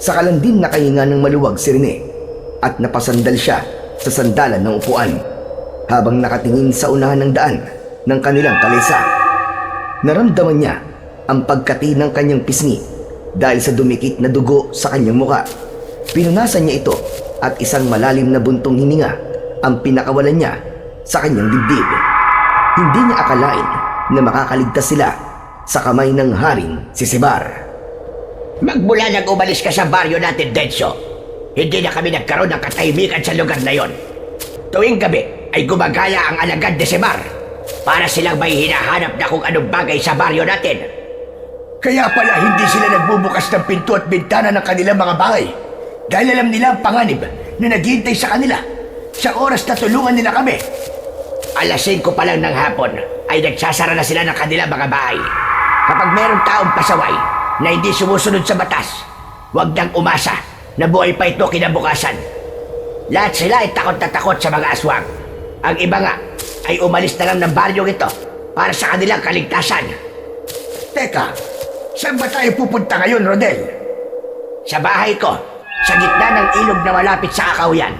Saka lang din nakahinga ng maluwag si Rene at napasandal siya sa sandalan ng upuan habang nakatingin sa unahan ng daan ng kanilang kalesa. Naramdaman niya ang pagkati ng kanyang pisngi dahil sa dumikit na dugo sa kanyang muka. Pinunasan niya ito at isang malalim na buntong hininga ang pinakawalan niya sa kanyang dibdib. Hindi niya akalain na makakaligtas sila sa kamay ng haring si Sebar. Magmula nang umalis ka sa baryo natin, Densyo, hindi na kami nagkaroon ng katahimikan sa lugar na yon. Tuwing gabi ay gumagaya ang alagad de Sebar para silang may hinahanap na kung anong bagay sa baryo natin. Kaya pala hindi sila nagbubukas ng pinto at bintana ng kanilang mga bahay dahil alam nila ang panganib na naghihintay sa kanila sa oras na tulungan nila kami. Alas 5 pa lang ng hapon ay nagsasara na sila ng kanilang mga bahay. Kapag mayroong taong pasaway na hindi sumusunod sa batas, huwag nang umasa na buhay pa ito kinabukasan. Lahat sila ay takot na takot sa mga aswang. Ang iba nga ay umalis na lang ng baryong ito para sa kanilang kaligtasan. Teka, saan ba tayo pupunta ngayon, Rodel? Sa bahay ko, sa gitna ng ilog na malapit sa Akahuyan.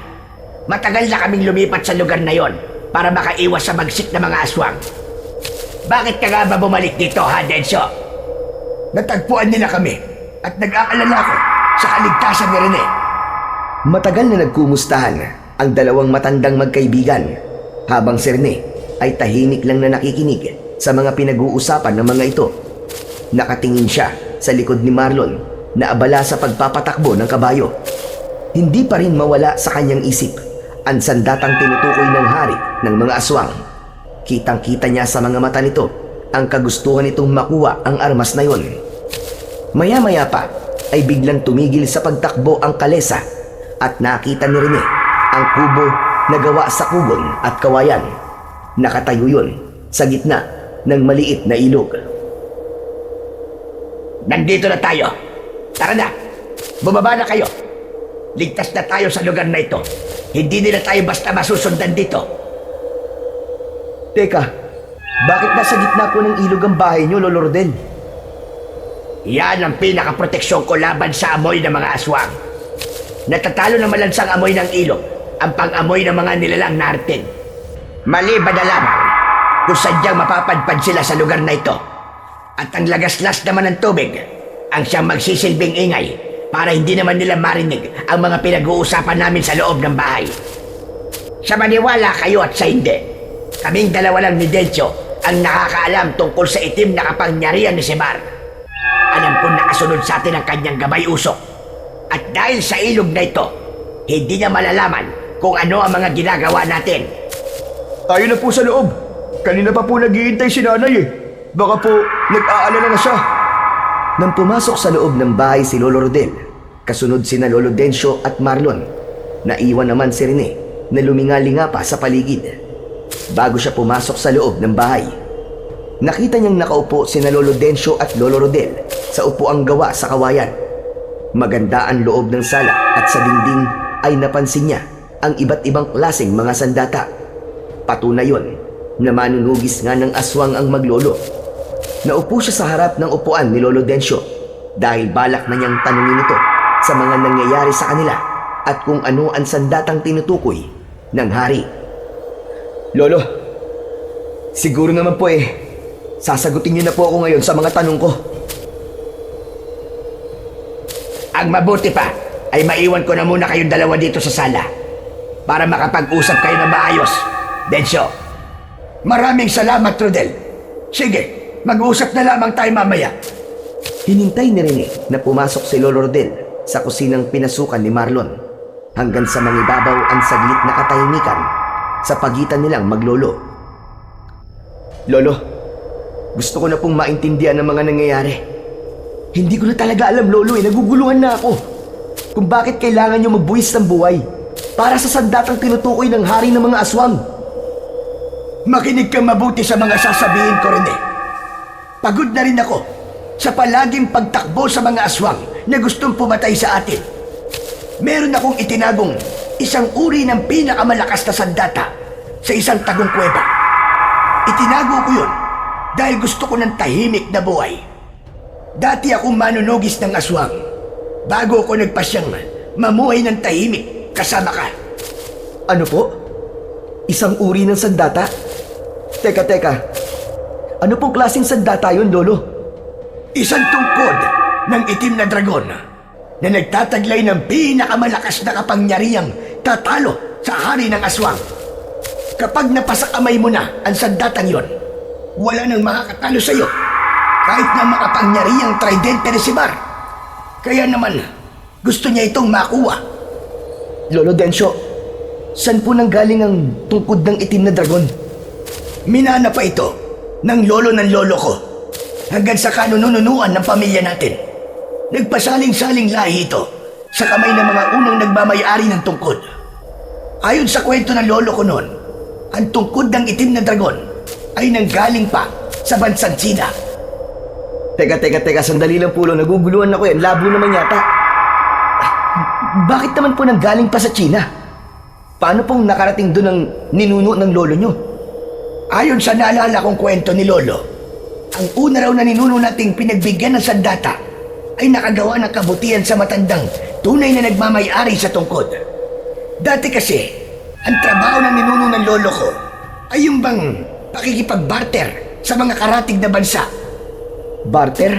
Matagal na kaming lumipat sa lugar na yon para makaiwas sa bagsik na mga aswang. Bakit ka nga ba bumalik dito, ha, Densyo? Natagpuan nila kami at nag-aalala ko sa kaligtasan ni Rene. Matagal na nagkumustahan ang dalawang matandang magkaibigan habang si Rene ay tahimik lang na nakikinig sa mga pinag-uusapan ng mga ito. Nakatingin siya sa likod ni Marlon na abala sa pagpapatakbo ng kabayo. Hindi pa rin mawala sa kanyang isip ang sandatang tinutukoy ng hari ng mga aswang. Kitang-kita niya sa mga mata nito ang kagustuhan nitong makuha ang armas na yon. Maya-maya pa ay biglang tumigil sa pagtakbo ang kalesa at nakita ni Rene ang kubo na gawa sa kugon at kawayan. Nakatayo yun sa gitna ng maliit na ilog. Nandito na tayo. Tara na, bumaba na kayo. Ligtas na tayo sa lugar na ito. Hindi nila tayo basta masusundan dito. Teka, bakit nasa gitna po ng ilog ang bahay niyo, Lolo Rodel? Yan ang pinakaproteksyon ko laban sa amoy ng mga aswang. Natatalo ng malansang amoy ng ilog ang pang-amoy ng mga nilalang nartin. Maliban na lamang kung sadyang mapapadpad sila sa lugar na ito. At ang lagaslas naman ng tubig ang siyang magsisilbing ingay para hindi naman nila marinig ang mga pinag-uusapan namin sa loob ng bahay. Sa maniwala kayo at sa hindi, kaming dalawa lang ni Densyo ang nakakaalam tungkol sa itim na kapangyarihan ni Sebar. Alam kong nakasunod sa atin ang kanyang gabay usok. At dahil sa ilog na ito, hindi niya malalaman kung ano ang mga ginagawa natin. Tayo na po sa loob. Kanina pa po naghihintay si nanay eh. Baka po nag-aalala na siya. Nang pumasok sa loob ng bahay si Lolo Rodel, kasunod sina Lolo Densyo at Marlon, naiwan naman si Rene na lumingalinga pa sa paligid. Bago siya pumasok sa loob ng bahay, nakita niyang nakaupo sina Lolo Densyo at Lolo Rodel sa upuang gawa sa kawayan. Maganda ang loob ng sala at sa dingding ay napansin niya ang iba't ibang klaseng mga sandata. Patunay yon na manunugis nga ng aswang ang maglolo. Naupo siya sa harap ng upuan ni Lolo Dencio dahil balak na niyang tanungin ito sa mga nangyayari sa kanila at kung ano ang sandatang tinutukoy ng hari. Lolo, siguro naman po sasagutin niyo na po ako ngayon sa mga tanong ko. Ang mabuti pa ay maiwan ko na muna kayong dalawa dito sa sala para makapag-usap kayo na maayos. Dencio, maraming salamat, Trudel. Sige, mag-usap na lamang tayo mamaya. Hinintay ni Rene na pumasok si Lolo Rodel sa kusinang pinasukan ni Marlon hanggang sa mangibabaw ang saglit na katahimikan sa pagitan nilang maglolo. Lolo, gusto ko na pong maintindihan ang mga nangyayari. Hindi ko na talaga alam, Lolo, naguguluhan na ako kung bakit kailangan niyo magbuwis ng buhay para sa sandatang tinutukoy ng hari ng mga aswang. Makinig kang mabuti sa mga sasabihin ko, Rene. Pagod na rin ako sa palaging pagtakbo sa mga aswang na gustong pumatay sa atin. Meron akong itinagong isang uri ng pinakamalakas na sandata sa isang tagong kuweba. Itinago ko yun dahil gusto ko ng tahimik na buhay. Dati akong manunugis ng aswang bago ako nagpasyang mamuhay ng tahimik kasama ka. Ano po? Isang uri ng sandata? Teka. Ano pong klaseng sandata yun, Lolo? Isang tungkod ng itim na dragon na nagtataglay ng pinakamalakas na kapangyarihang tatalo sa hari ng aswang. Kapag napasakamay mo na ang sandatang yon, wala nang makakatalo sa iyo kahit na makapangyarihang tridente ni Sibar. Kaya naman, gusto niya itong makuha. Lolo Dencio, saan po nanggaling ang tungkod ng itim na dragon? Minana pa ito ng lolo ko hanggang sa kanununuan ng pamilya natin. Nagpasaling-saling lahi ito sa kamay ng mga unang nagmamayari ng tungkod. Ayon sa kwento ng lolo ko noon, ang tungkod ng itim na dragon ay nanggaling pa sa bansang China. Teka, sandali lang po, Lolo. Naguguluhan ako yan. Labo naman yata. Bakit naman po nanggaling pa sa China? Paano pong nakarating doon ang ninuno ng lolo nyo? Ayon sa naalala kong kwento ni Lolo, ang una raw na ninuno nating pinagbigyan ng sandata ay nakagawa ng kabutihan sa matandang tunay na nagmamayari sa tungkod. Dati kasi, ang trabaho ng ninuno ng lolo ko ay yung bang pakikipag-barter sa mga karatig na bansa. Barter?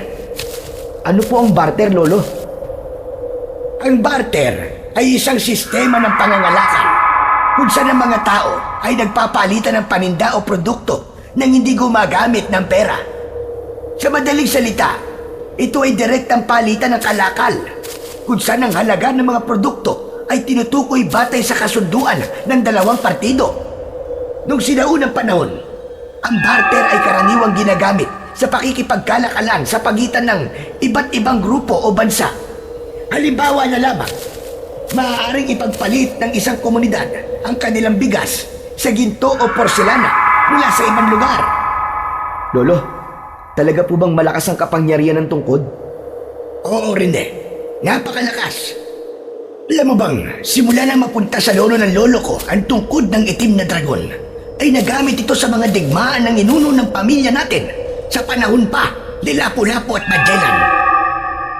Ano po ang barter, Lolo? Ang barter ay isang sistema ng pangangalakan kung saan ang mga tao ay nagpapalitan ng paninda o produkto nang hindi gumagamit ng pera. Sa madaling salita, ito ay direktang palitan ng kalakal kung saan ang halaga ng mga produkto ay tinutukoy batay sa kasunduan ng dalawang partido. Nung sinaunang panahon, ang barter ay karaniwang ginagamit sa pakikipagkalakalan sa pagitan ng iba't ibang grupo o bansa. Halimbawa na lamang, maaaring ipagpalit ng isang komunidad ang kanilang bigas sa ginto o porselana mula sa ibang lugar. Lolo, talaga po bang malakas ang kapangyarihan ng tungkod? Oo, Rene. Napakalakas. Alam mo bang, simula na mapunta sa lolo ng lolo ko ang tungkod ng itim na dragon, ay nagamit ito sa mga digmaan ng inuno ng pamilya natin sa panahon pa ni Lapu-Lapu at Magellan.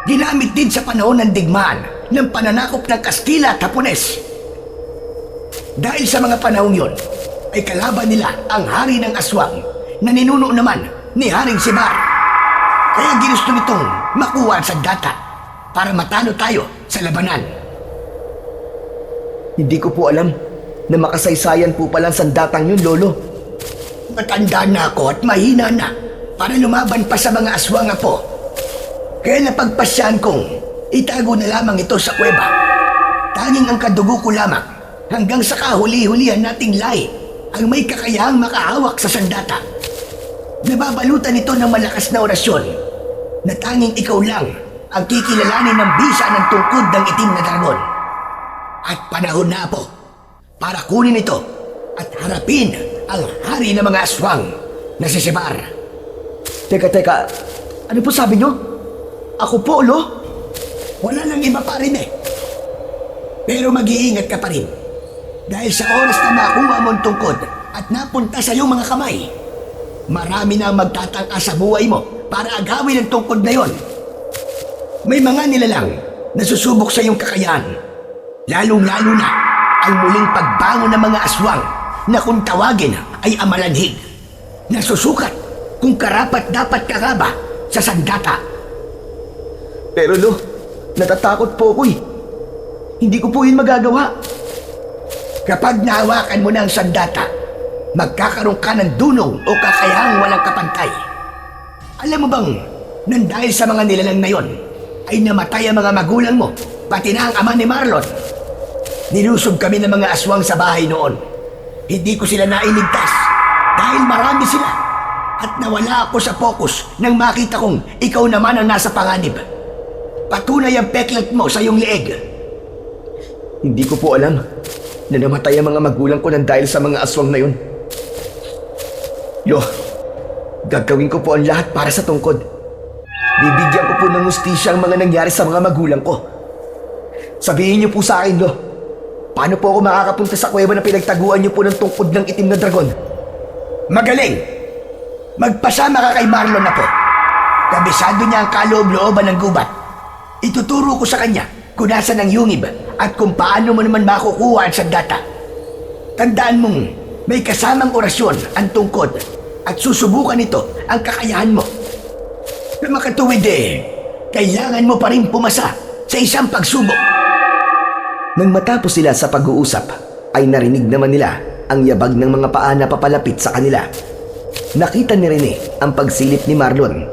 Ginamit din sa panahon ng digmaan ng pananakop ng Kastila at Hapones. Dahil sa mga panahon yon, ay kalaban nila ang hari ng aswang na ninuno naman ni Haring Sibar. Kaya ginusto nitong makuha ang sandata para matalo tayo sa labanan. Hindi ko po alam na makasaysayan po palang sandatang yun, Lolo. Matanda na ako at mahina na para lumaban pa sa mga aswang po. Kaya napagpasyahan kong itago na lamang ito sa kuweba. Tanging ang kadugo ko lamang hanggang sa kahuli-hulihan nating lahi ang may kakayahang makahawak sa sandata. Nababalutan ito ng malakas na orasyon na tanging ikaw lang ang kikilalanin ng bisa ng tungkod ng itim na dragon. At panahon na po para kunin ito at harapin ang hari ng mga aswang na si Sibar. Teka, ano po sabi nyo? Ako po, Lo? Wala nang iba pa rin eh. Pero mag-iingat ka pa rin. Dahil sa oras na makuha mo ang tungkod at napunta sa iyong mga kamay, marami na ang magtatangka sa buhay mo para agawin ang tungkod na yon. May mga nilalang na susubok sa iyong kakayahan. Lalong-lalo na ang muling pagbangon ng mga aswang na kung tawagin ay amalanhig. Nasusukat kung karapat dapat ka nga ba sa sandata. Pero Lo, natatakot po ako eh. Hindi ko po yun magagawa. Kapag nahawakan mo na ang sandata, magkakaroon ka ng dunong o kakayahang walang kapantay. Alam mo bang, nang dahil sa mga nilalang na yon, ay namatay ang mga magulang mo, pati na ang ama ni Marlon. Nilusob kami ng mga aswang sa bahay noon. Hindi ko sila nailigtas dahil marami sila. At nawala ako sa focus nang makita kong ikaw naman ang nasa panganib. Patunay ang peklat mo sa iyong leeg. Hindi ko po alam na namatay ang mga magulang ko nang dahil sa mga aswang na yun. Lo, gagawin ko po ang lahat para sa tungkod. Bibigyan ko po ng hustisya ang mga nangyari sa mga magulang ko. Sabihin niyo po sa akin, Lo, paano po ako makakapunta sa kuweba na pinagtaguan niyo po ng tungkod ng itim na dragon? Magaling! Magpasama ka kay Marlon na po. Kabisado niya ang kaloob-looban ng gubat. Ituturo ko sa kanya kung nasa ng yungib at kung paano mo naman makukuha ang sandata. Tandaan mong may kasamang orasyon ang tungkod at susubukan nito ang kakayahan mo. Na makatuwid kailangan mo pa rin pumasa sa isang pagsubok. Nang matapos sila sa pag-uusap, ay narinig naman nila ang yabag ng mga paa na papalapit sa kanila. Nakita ni Rene ang pagsilip ni Marlon,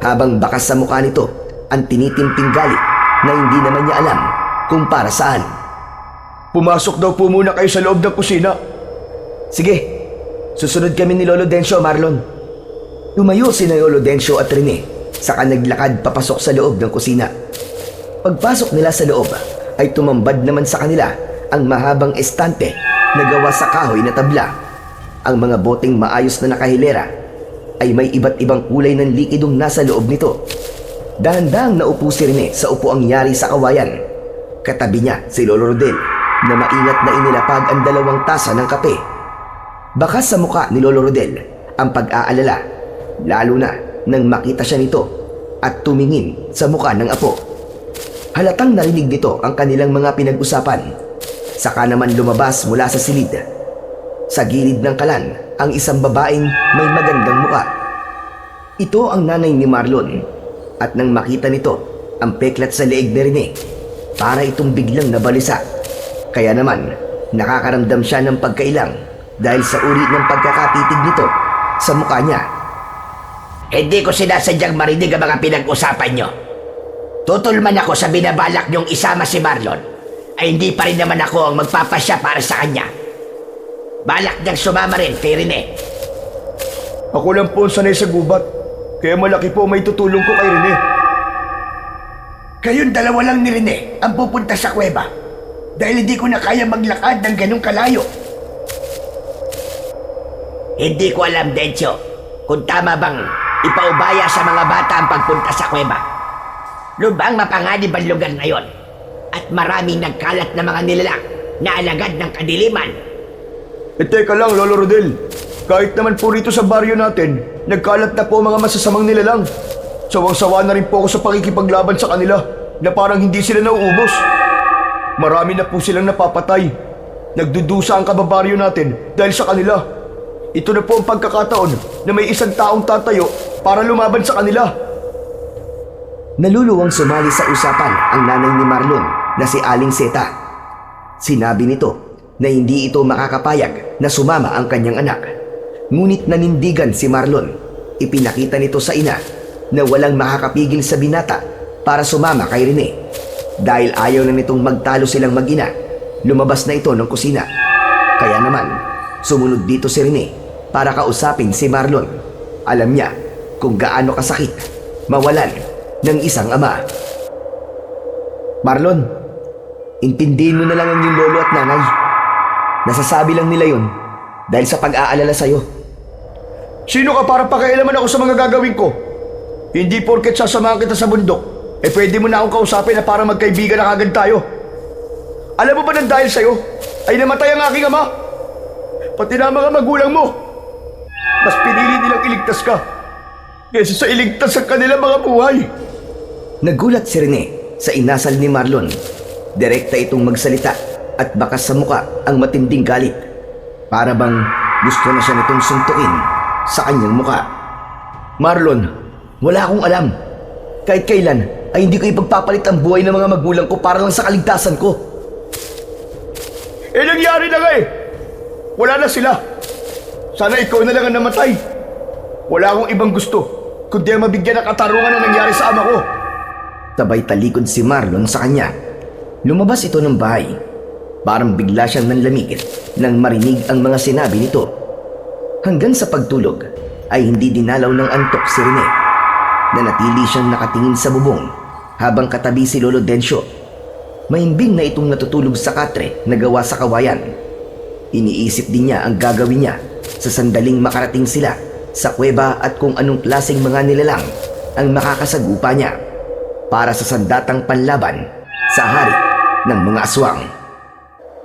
habang bakas sa mukha nito ang tinitimping galit na hindi naman niya alam kung para saan. Pumasok daw po muna kayo sa loob ng kusina. Sige, susunod kami ni Lolo Dencio, Marlon. Tumayo si Lolo Dencio at Rene saka naglakad papasok sa loob ng kusina. Pagpasok nila sa loob ay tumambad naman sa kanila ang mahabang estante na gawa sa kahoy na tabla. Ang mga boteng maayos na nakahilera ay may iba't ibang kulay ng likidong nasa loob nito. Dahan-dahang naupo si Rene sa upuang yari sa kawayan. Katabi niya si Lolo Rodel na maingat na inilapag ang 2 tasa ng kape. Bakas sa muka ni Lolo Rodel ang pag-aalala, lalo na nang makita siya nito at tumingin sa muka ng apo. Halatang narinig nito ang kanilang mga pinag-usapan. Saka naman lumabas mula sa silid. Sa gilid ng kalan ang isang babaeng may magandang muka. Ito ang nanay ni Marlon, at nang makita nito ang peklat sa leeg ni Rene, para itong biglang nabalisa. Kaya naman nakakaramdam siya ng pagkailang dahil sa uri ng pagkakatitig nito sa mukha niya. Hindi ko sinasadyang marinig ang mga pinag-usapan nyo. Tutol man ako sa binabalak nyong isama si Marlon, ay hindi pa rin naman ako ang magpapasya para sa kanya. Balak niyang sumama rin kay Rene. Ako lang po ang sanay sa gubat, kaya malaki po may tutulong ko kay Rene. Kayong dalawa lang ni Rene ang pupunta sa kuweba dahil hindi ko na kaya maglakad ng ganong kalayo. Hindi ko alam, Dencio, kung tama bang ipaubaya sa mga bata ang pagpunta sa kuweba. Lubang mapanganib ang lugar na yon at maraming nagkalat na mga nilalang na alagad ng kadiliman. Teka lang, Lolo Rodel. Kahit naman po rito sa baryo natin, nagkalat na po mga masasamang nilalang. Sawang-sawa na rin po ako sa pakikipaglaban sa kanila na parang hindi sila nauubos. Marami na po silang napapatay. Nagdudusa ang kababaryo natin dahil sa kanila. Ito na po ang pagkakataon na may isang taong tatayo para lumaban sa kanila. Naluluwang sumali sa usapan ang nanay ni Marlon na si Aling Seta. Sinabi nito na hindi ito makakapayag na sumama ang kanyang anak. Ngunit nanindigan si Marlon. Ipinakita nito sa ina na walang makakapigil sa binata para sumama kay Rene. Dahil ayaw na nitong magtalo silang mag-ina, lumabas na ito ng kusina. Kaya naman, sumunod dito si Rene para kausapin si Marlon. Alam niya kung gaano kasakit mawalan ng isang ama. Marlon, intindihin mo na lang ang iyong lolo at nanay. Nasasabi lang nila yun dahil sa pag-aalala sa'yo. Sino ka para pakialaman ako sa mga gagawin ko? Hindi porket sasamahan kita sa bundok, Pwede mo na akong kausapin na para magkaibigan na kagad tayo. Alam mo ba nang dahil sa'yo, ay namatay ang aking ama? Pati na ang mga magulang mo. Mas pinili nilang iligtas ka kaysa sa iligtas ang kanilang mga buhay. Nagulat si Rene sa inasal ni Marlon. Direkta itong magsalita at bakas sa muka ang matinding galit. Para bang gusto na siya nitong suntukin sa kanyang muka. Marlon, wala akong alam. Kahit kailan ay hindi ko ipagpapalit ang buhay ng mga magulang ko para lang sa kaligtasan ko. Nangyari na nga eh. Wala na sila. Sana ikaw na lang ang namatay. Wala akong ibang gusto kundi ang mabigyan ng katarungan na nangyari sa ama ko. Sabay talikod si Marlon sa kanya. Lumabas ito ng bahay. Parang bigla siyang nanlamig nang marinig ang mga sinabi nito. Hanggang sa pagtulog ay hindi dinalaw ng antok si Rene. Nanatili siyang nakatingin sa bubong habang katabi si Lolo Dencio. Mahimbing na itong natutulog sa katre na gawa sa kawayan. Iniisip din niya ang gagawin niya sa sandaling makarating sila sa kuweba at kung anong klaseng mga nilalang ang makakasagupa niya para sa sandatang panlaban sa hari ng mga aswang.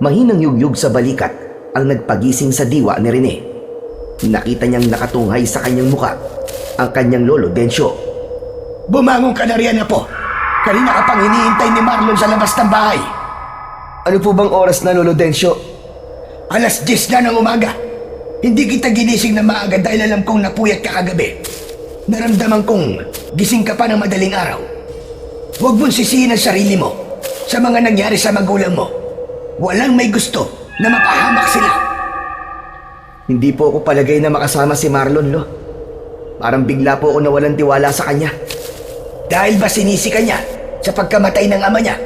Mahinang yugyug sa balikat ang nagpagising sa diwa ni Rene. Nakita niyang nakatunghay sa kanyang muka ang kanyang Lolo Dencio. Bumangon ka na riyan na po. Kanina ka pang hinihintay ni Marlon sa labas ng bahay. Ano po bang oras na, Lolo Dencio? 10:10 na ng umaga. Hindi kita ginising na maaga dahil alam kong napuyat ka kagabi. Naramdaman kong gising ka pa ng madaling araw. Huwag mong sisihin ang sarili mo sa mga nangyari sa magulang mo. Walang may gusto na mapahamak sila. Hindi po ako palagay na makasama si Marlon, Lo. Parang bigla po ako nawalan tiwala sa kanya. Dahil ba sinisi ka niya sa pagkamatay ng ama niya?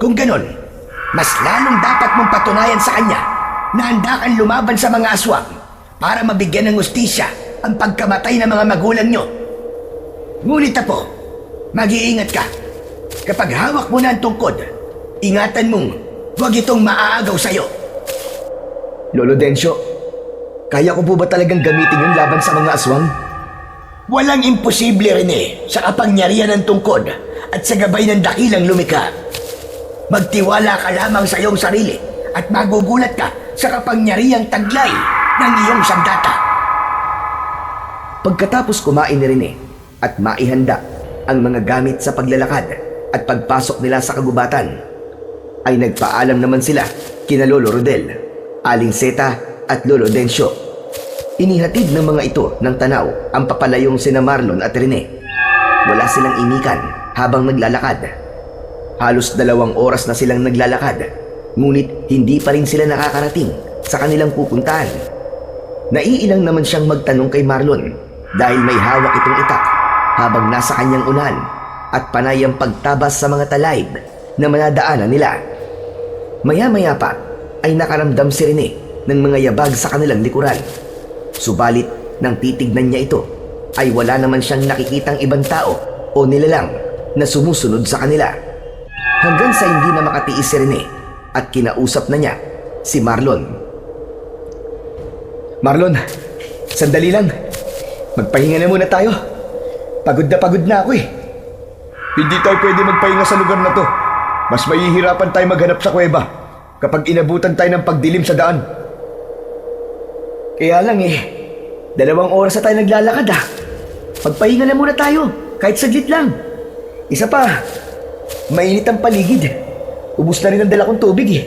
Kung ganon, mas lalong dapat mong patunayan sa kanya na handa kang lumaban sa mga aswang para mabigyan ng hustisya ang pagkamatay ng mga magulang niyo. Ngunit apo, mag-iingat ka. Kapag hawak mo na ang tungkod, ingatan mong huwag itong maaagaw sa'yo. Lolo Dencio, kaya ko po ba talagang gamitin yung laban sa mga aswang? Walang imposible, Rene, sa kapangyarihan ng tungkod at sa gabay ng dakilang lumikha. Magtiwala ka lamang sa iyong sarili at magugulat ka sa kapangyarihang taglay ng iyong sandata. Pagkatapos kumain ni Rene at maihanda ang mga gamit sa paglalakad at pagpasok nila sa kagubatan, ay nagpaalam naman sila kina Lolo Rodel, Aling Seta at Lolo Dencio. Inihatid ng mga ito ng tanaw ang papalayong sina Marlon at Rene. Wala silang imikan habang naglalakad. Halos 2 oras na silang naglalakad, ngunit hindi pa rin sila nakakarating sa kanilang pupuntahan. Naiilang naman siyang magtanong kay Marlon dahil may hawak itong itak habang nasa kanyang unahan at panay ang pagtabas sa mga talayb na manadaanan nila. Maya-maya pa ay nakaramdam si Rene ng mga yabag sa kanilang likuran. Subalit nang titignan niya ito ay wala naman siyang nakikitang ibang tao o nilalang na sumusunod sa kanila. Hanggang sa hindi na makatiis si Rene at kinausap na niya si Marlon. Marlon, sandali lang. Magpahinga na muna tayo. Pagod na ako eh. Hindi tayo pwede magpahinga sa lugar na to. Mas mahihirapan tayo maghanap sa kuweba kapag inabutan tayo ng pagdilim sa daan. Kaya lang 2 oras na tayo naglalakad ah. Magpahinga na muna tayo, kahit saglit lang. Isa pa, mainit ang paligid. Ubus na rin ang dala kong tubig eh.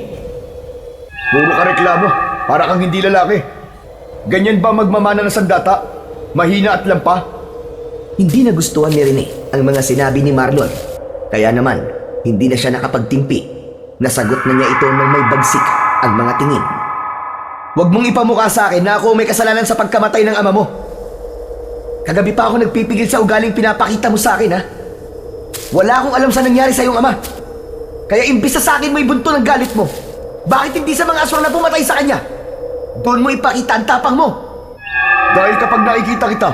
Puro ka reklamo, para kang hindi lalaki. Ganyan ba magmamana ng sandata? Mahina at lampa? Hindi nagustuhan ni Rene ang mga sinabi ni Marlon. Kaya naman, hindi na siya nakapagtimpi. Nasagot na niya ito nang may bagsik ang mga tingin. Huwag mong ipamukha sa akin na ako may kasalanan sa pagkamatay ng ama mo. Kagabi pa ako nagpipigil sa ugaling pinapakita mo sa akin, ha? Wala akong alam sa nangyari sa iyong ama. Kaya imbis na sa akin mo ibunto ng galit mo, bakit hindi sa mga aswang na pumatay sa kanya? Doon mo ipakita ang tapang mo. Dahil kapag nakikita kita,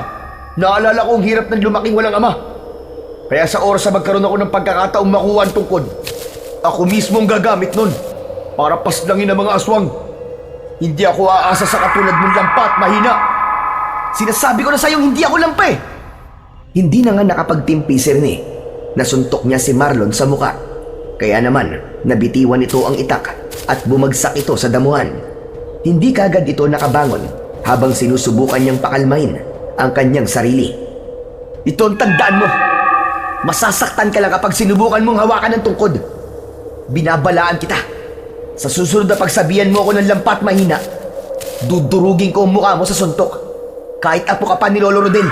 naalala ko ang hirap ng lumaking walang ama. Kaya sa oras na magkaroon ako ng pagkakataong makuha ang tungkod, ako mismo ang gagamit nun para paslangin ang mga aswang. Hindi ako aasa sa katulad mong lampa at mahina. Sinasabi ko na sa'yong hindi ako lampa eh. Hindi na nga nakapagtimpi si Rene nasuntok niya si Marlon sa muka. Kaya naman, nabitiwan ito ang itak at bumagsak ito sa damuhan. Hindi kagad ito nakabangon habang sinusubukan niyang pakalmahin ang kanyang sarili. Ito ang tandaan mo. Masasaktan ka lang kapag sinubukan mong hawakan ng tungkod. Binabalaan kita. Sa susunod na pagsabihan mo ako ng lampat mahina, dudurugin ko ang mukha mo sa suntok. Kahit apo ka pa ni Lolo Rodel.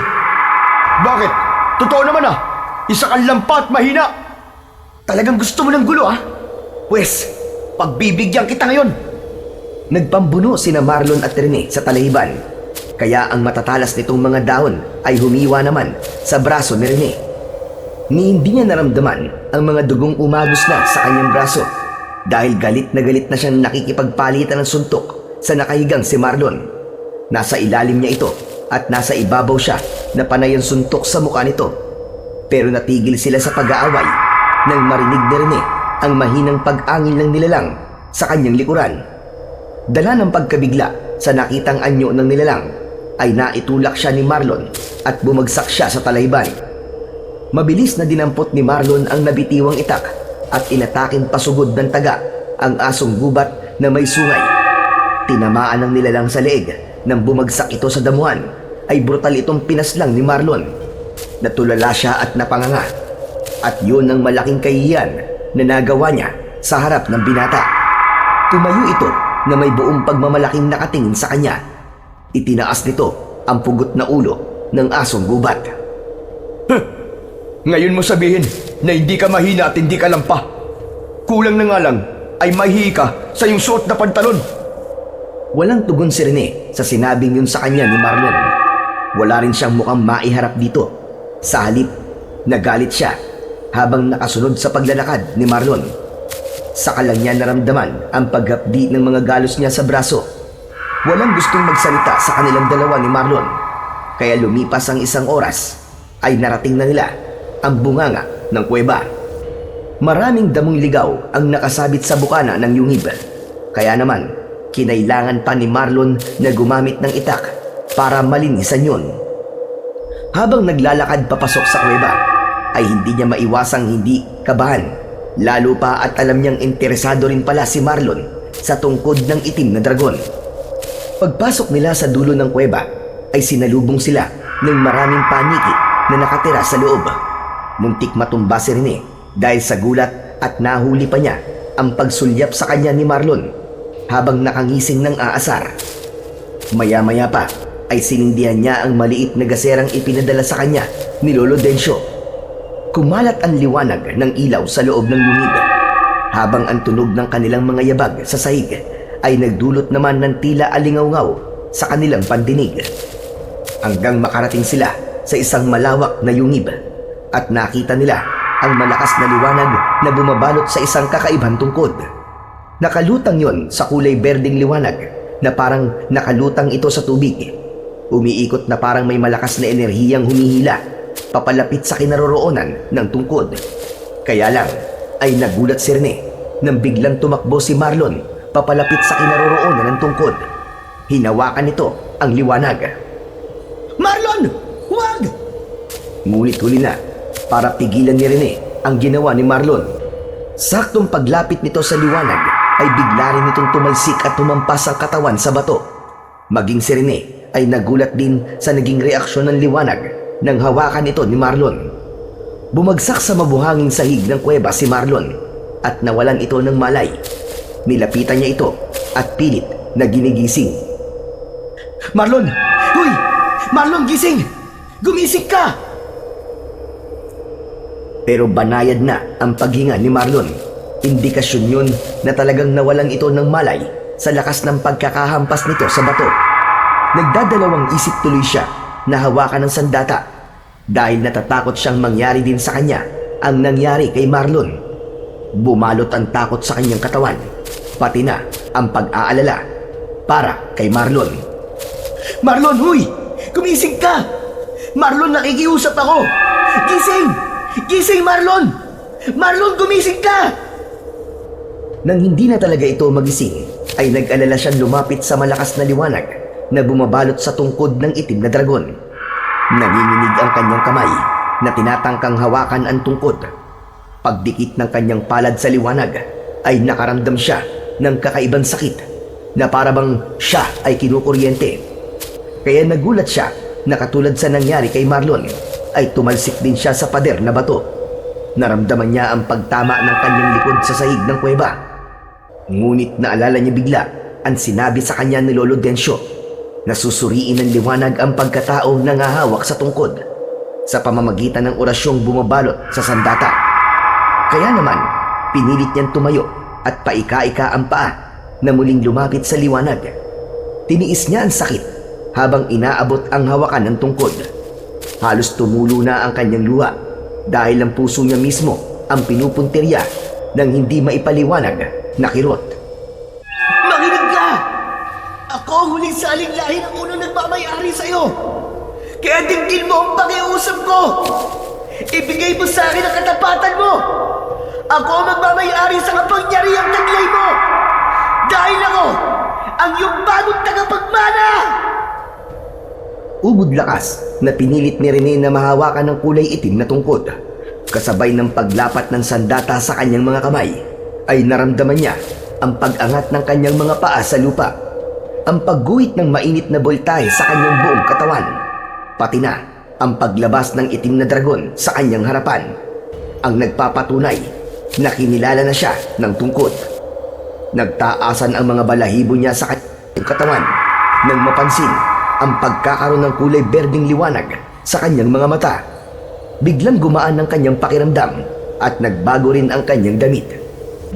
Bakit? Totoo naman Isa kang lampat mahina. Talagang gusto mo ng gulo, ha? Pwes, pagbibigyan kita ngayon. Nagpambuno sina Marlon at Rene sa talahiban. Kaya ang matatalas nitong mga dahon ay humiwa naman sa braso ni Rene. Ni hindi niya naramdaman ang mga dugong umagos na sa kanyang braso dahil galit na siyang nakikipagpalitan ng suntok sa nakahigang si Marlon. Nasa ilalim niya ito at nasa ibabaw siya na panay ang suntok sa mukha nito. Pero natigil sila sa pag-aaway nang marinig ni Rene ang mahinang pag-angil ng nilalang sa kanyang likuran. Dala ng pagkabigla sa nakitang anyo ng nilalang ay naitulak siya ni Marlon at bumagsak siya sa talayban. Mabilis na dinampot ni Marlon ang nabitiwang itak at inataking pasugod ng taga ang asong gubat na may sungay. Tinamaan ng nilalang sa leeg nang bumagsak ito sa damuhan ay brutal itong pinaslang ni Marlon. Natulala siya at napanganga at yun ang malaking kahihiyan na nagawa niya sa harap ng binata. Tumayo ito na may buong pagmamalaking nakatingin sa kanya. Itinaas nito ang pugot na ulo ng asong gubat. Ngayon mo sabihin na hindi ka mahina at hindi ka lampa. Kulang na nga lang ay mahihi ka sa iyong suot na pantalon. Walang tugon si Rene sa sinabing yun sa kanya ni Marlon. Wala rin siyang mukhang maiharap dito. Sa halip, nagalit siya habang nakasunod sa paglalakad ni Marlon. Saka lang niya naramdaman ang paghapdi ng mga galos niya sa braso. Walang gustong magsalita sa kanilang dalawa ni Marlon. Kaya lumipas ang isang oras ay narating na nila ang bunganga ng kuweba. Maraming damong ligaw ang nakasabit sa bukana ng yungib. Kaya naman, kinailangan pa ni Marlon na gumamit ng itak para malinisan yun. Habang naglalakad papasok sa kuweba, ay hindi niya maiwasang hindi kabahan. Lalo pa at alam niyang interesado rin pala si Marlon sa tungkod ng itim na dragon. Pagpasok nila sa dulo ng kuweba, ay sinalubong sila ng maraming paniki na nakatira sa loob. Muntik matumba si Rene dahil sa gulat at nahuli pa niya ang pagsulyap sa kanya ni Marlon habang nakangising ng aasar. Maya-maya pa ay sinindihan niya ang maliit na gaserang ipinadala sa kanya ni Lolo Dencio. Kumalat ang liwanag ng ilaw sa loob ng lungig habang ang tunog ng kanilang mga yabag sa sahig ay nagdulot naman ng tila alingaw-ngaw sa kanilang pandinig. Hanggang makarating sila sa isang malawak na yungib at nakita nila ang malakas na liwanag na bumabalot sa isang kakaibang tungkod. Nakalutang yon sa kulay berdeng liwanag na parang nakalutang ito sa tubig. Umiikot na parang may malakas na enerhiyang humihila papalapit sa kinaroroonan ng tungkod. Kaya lang ay nagulat si Rene nang biglang tumakbo si Marlon papalapit sa kinaroroonan ng tungkod. Hinawakan nito ang liwanag. Marlon! Huwag! Ngunit huli na para pigilan ni Rene ang ginawa ni Marlon. Saktong paglapit nito sa liwanag ay bigla rin itong tumalsik at tumampas ang katawan sa bato. Maging si Rene ay nagulat din sa naging reaksyon ng liwanag nang hawakan ito ni Marlon. Bumagsak sa mabuhanging sahig ng kuweba si Marlon at nawalan ito ng malay. Nilapitan niya ito at pilit na ginigising. Marlon! Huy! Marlon, gising! Gumising ka! Pero banayad na ang paghinga ni Marlon. Indikasyon yun na talagang nawalan ito ng malay sa lakas ng pagkakahampas nito sa bato. Nagdadalawang isip tuloy siya na hawakan ng sandata dahil natatakot siyang mangyari din sa kanya ang nangyari kay Marlon. Bumalot ang takot sa kanyang katawan, pati na ang pag-aalala para kay Marlon. Marlon, huy! Gumising ka! Marlon, nakikiusap ako! Gising! Gising, Marlon! Marlon, gumising ka! Nang hindi na talaga ito magising, ay nag-alala siyang lumapit sa malakas na liwanag na bumabalot sa tungkod ng itim na dragon. Nanginginig ang kanyang kamay na tinatangkang hawakan ang tungkod. Pagdikit ng kanyang palad sa liwanag ay nakaramdam siya ng kakaibang sakit na parabang siya ay kinukuryente. Kaya nagulat siya na katulad sa nangyari kay Marlon ay tumalsik din siya sa pader na bato. Naramdaman niya ang pagtama ng kanyang likod sa sahig ng kuweba. Ngunit naalala niya bigla ang sinabi sa kanya ni Lolo Densyo na susuriin ng liwanag ang pagkatao na ngahawak sa tungkod sa pamamagitan ng orasyong bumabalot sa sandata. Kaya naman, pinilit niyang tumayo at paika-ika ang paa na muling lumapit sa liwanag. Tiniis niya ang sakit habang inaabot ang hawakan ng tungkod. Halos tumulo na ang kanyang luha dahil ang puso niya mismo ang pinupuntirya ng hindi maipaliwanag na kirot. Makinig ka! Ako ang huling saling lahi ng unang nagmamayari sa'yo. Kaya dinggin mo ang pakiusap ko. Ibigay mo sa akin ang katapatan mo. Ako ang magmamayari sa kapangyarihang taglay mo. Dahil ako ang iyong bagong tagapagmana. Ugod lakas na pinilit ni Rene na mahawakan ng kulay itim na tungkod. Kasabay ng paglapat ng sandata sa kanyang mga kamay, ay naramdaman niya ang pag-angat ng kanyang mga paa sa lupa, ang pagguhit ng mainit na boltahe sa kanyang buong katawan, pati na ang paglabas ng itim na dragon sa kanyang harapan, ang nagpapatunay na kinilala na siya ng tungkod. Nagtaasan ang mga balahibo niya sa kanyang katawan nang mapansin ang pagkakaroon ng kulay berdeng liwanag sa kanyang mga mata. Biglang gumaan ang kanyang pakiramdam at nagbago rin ang kanyang damit.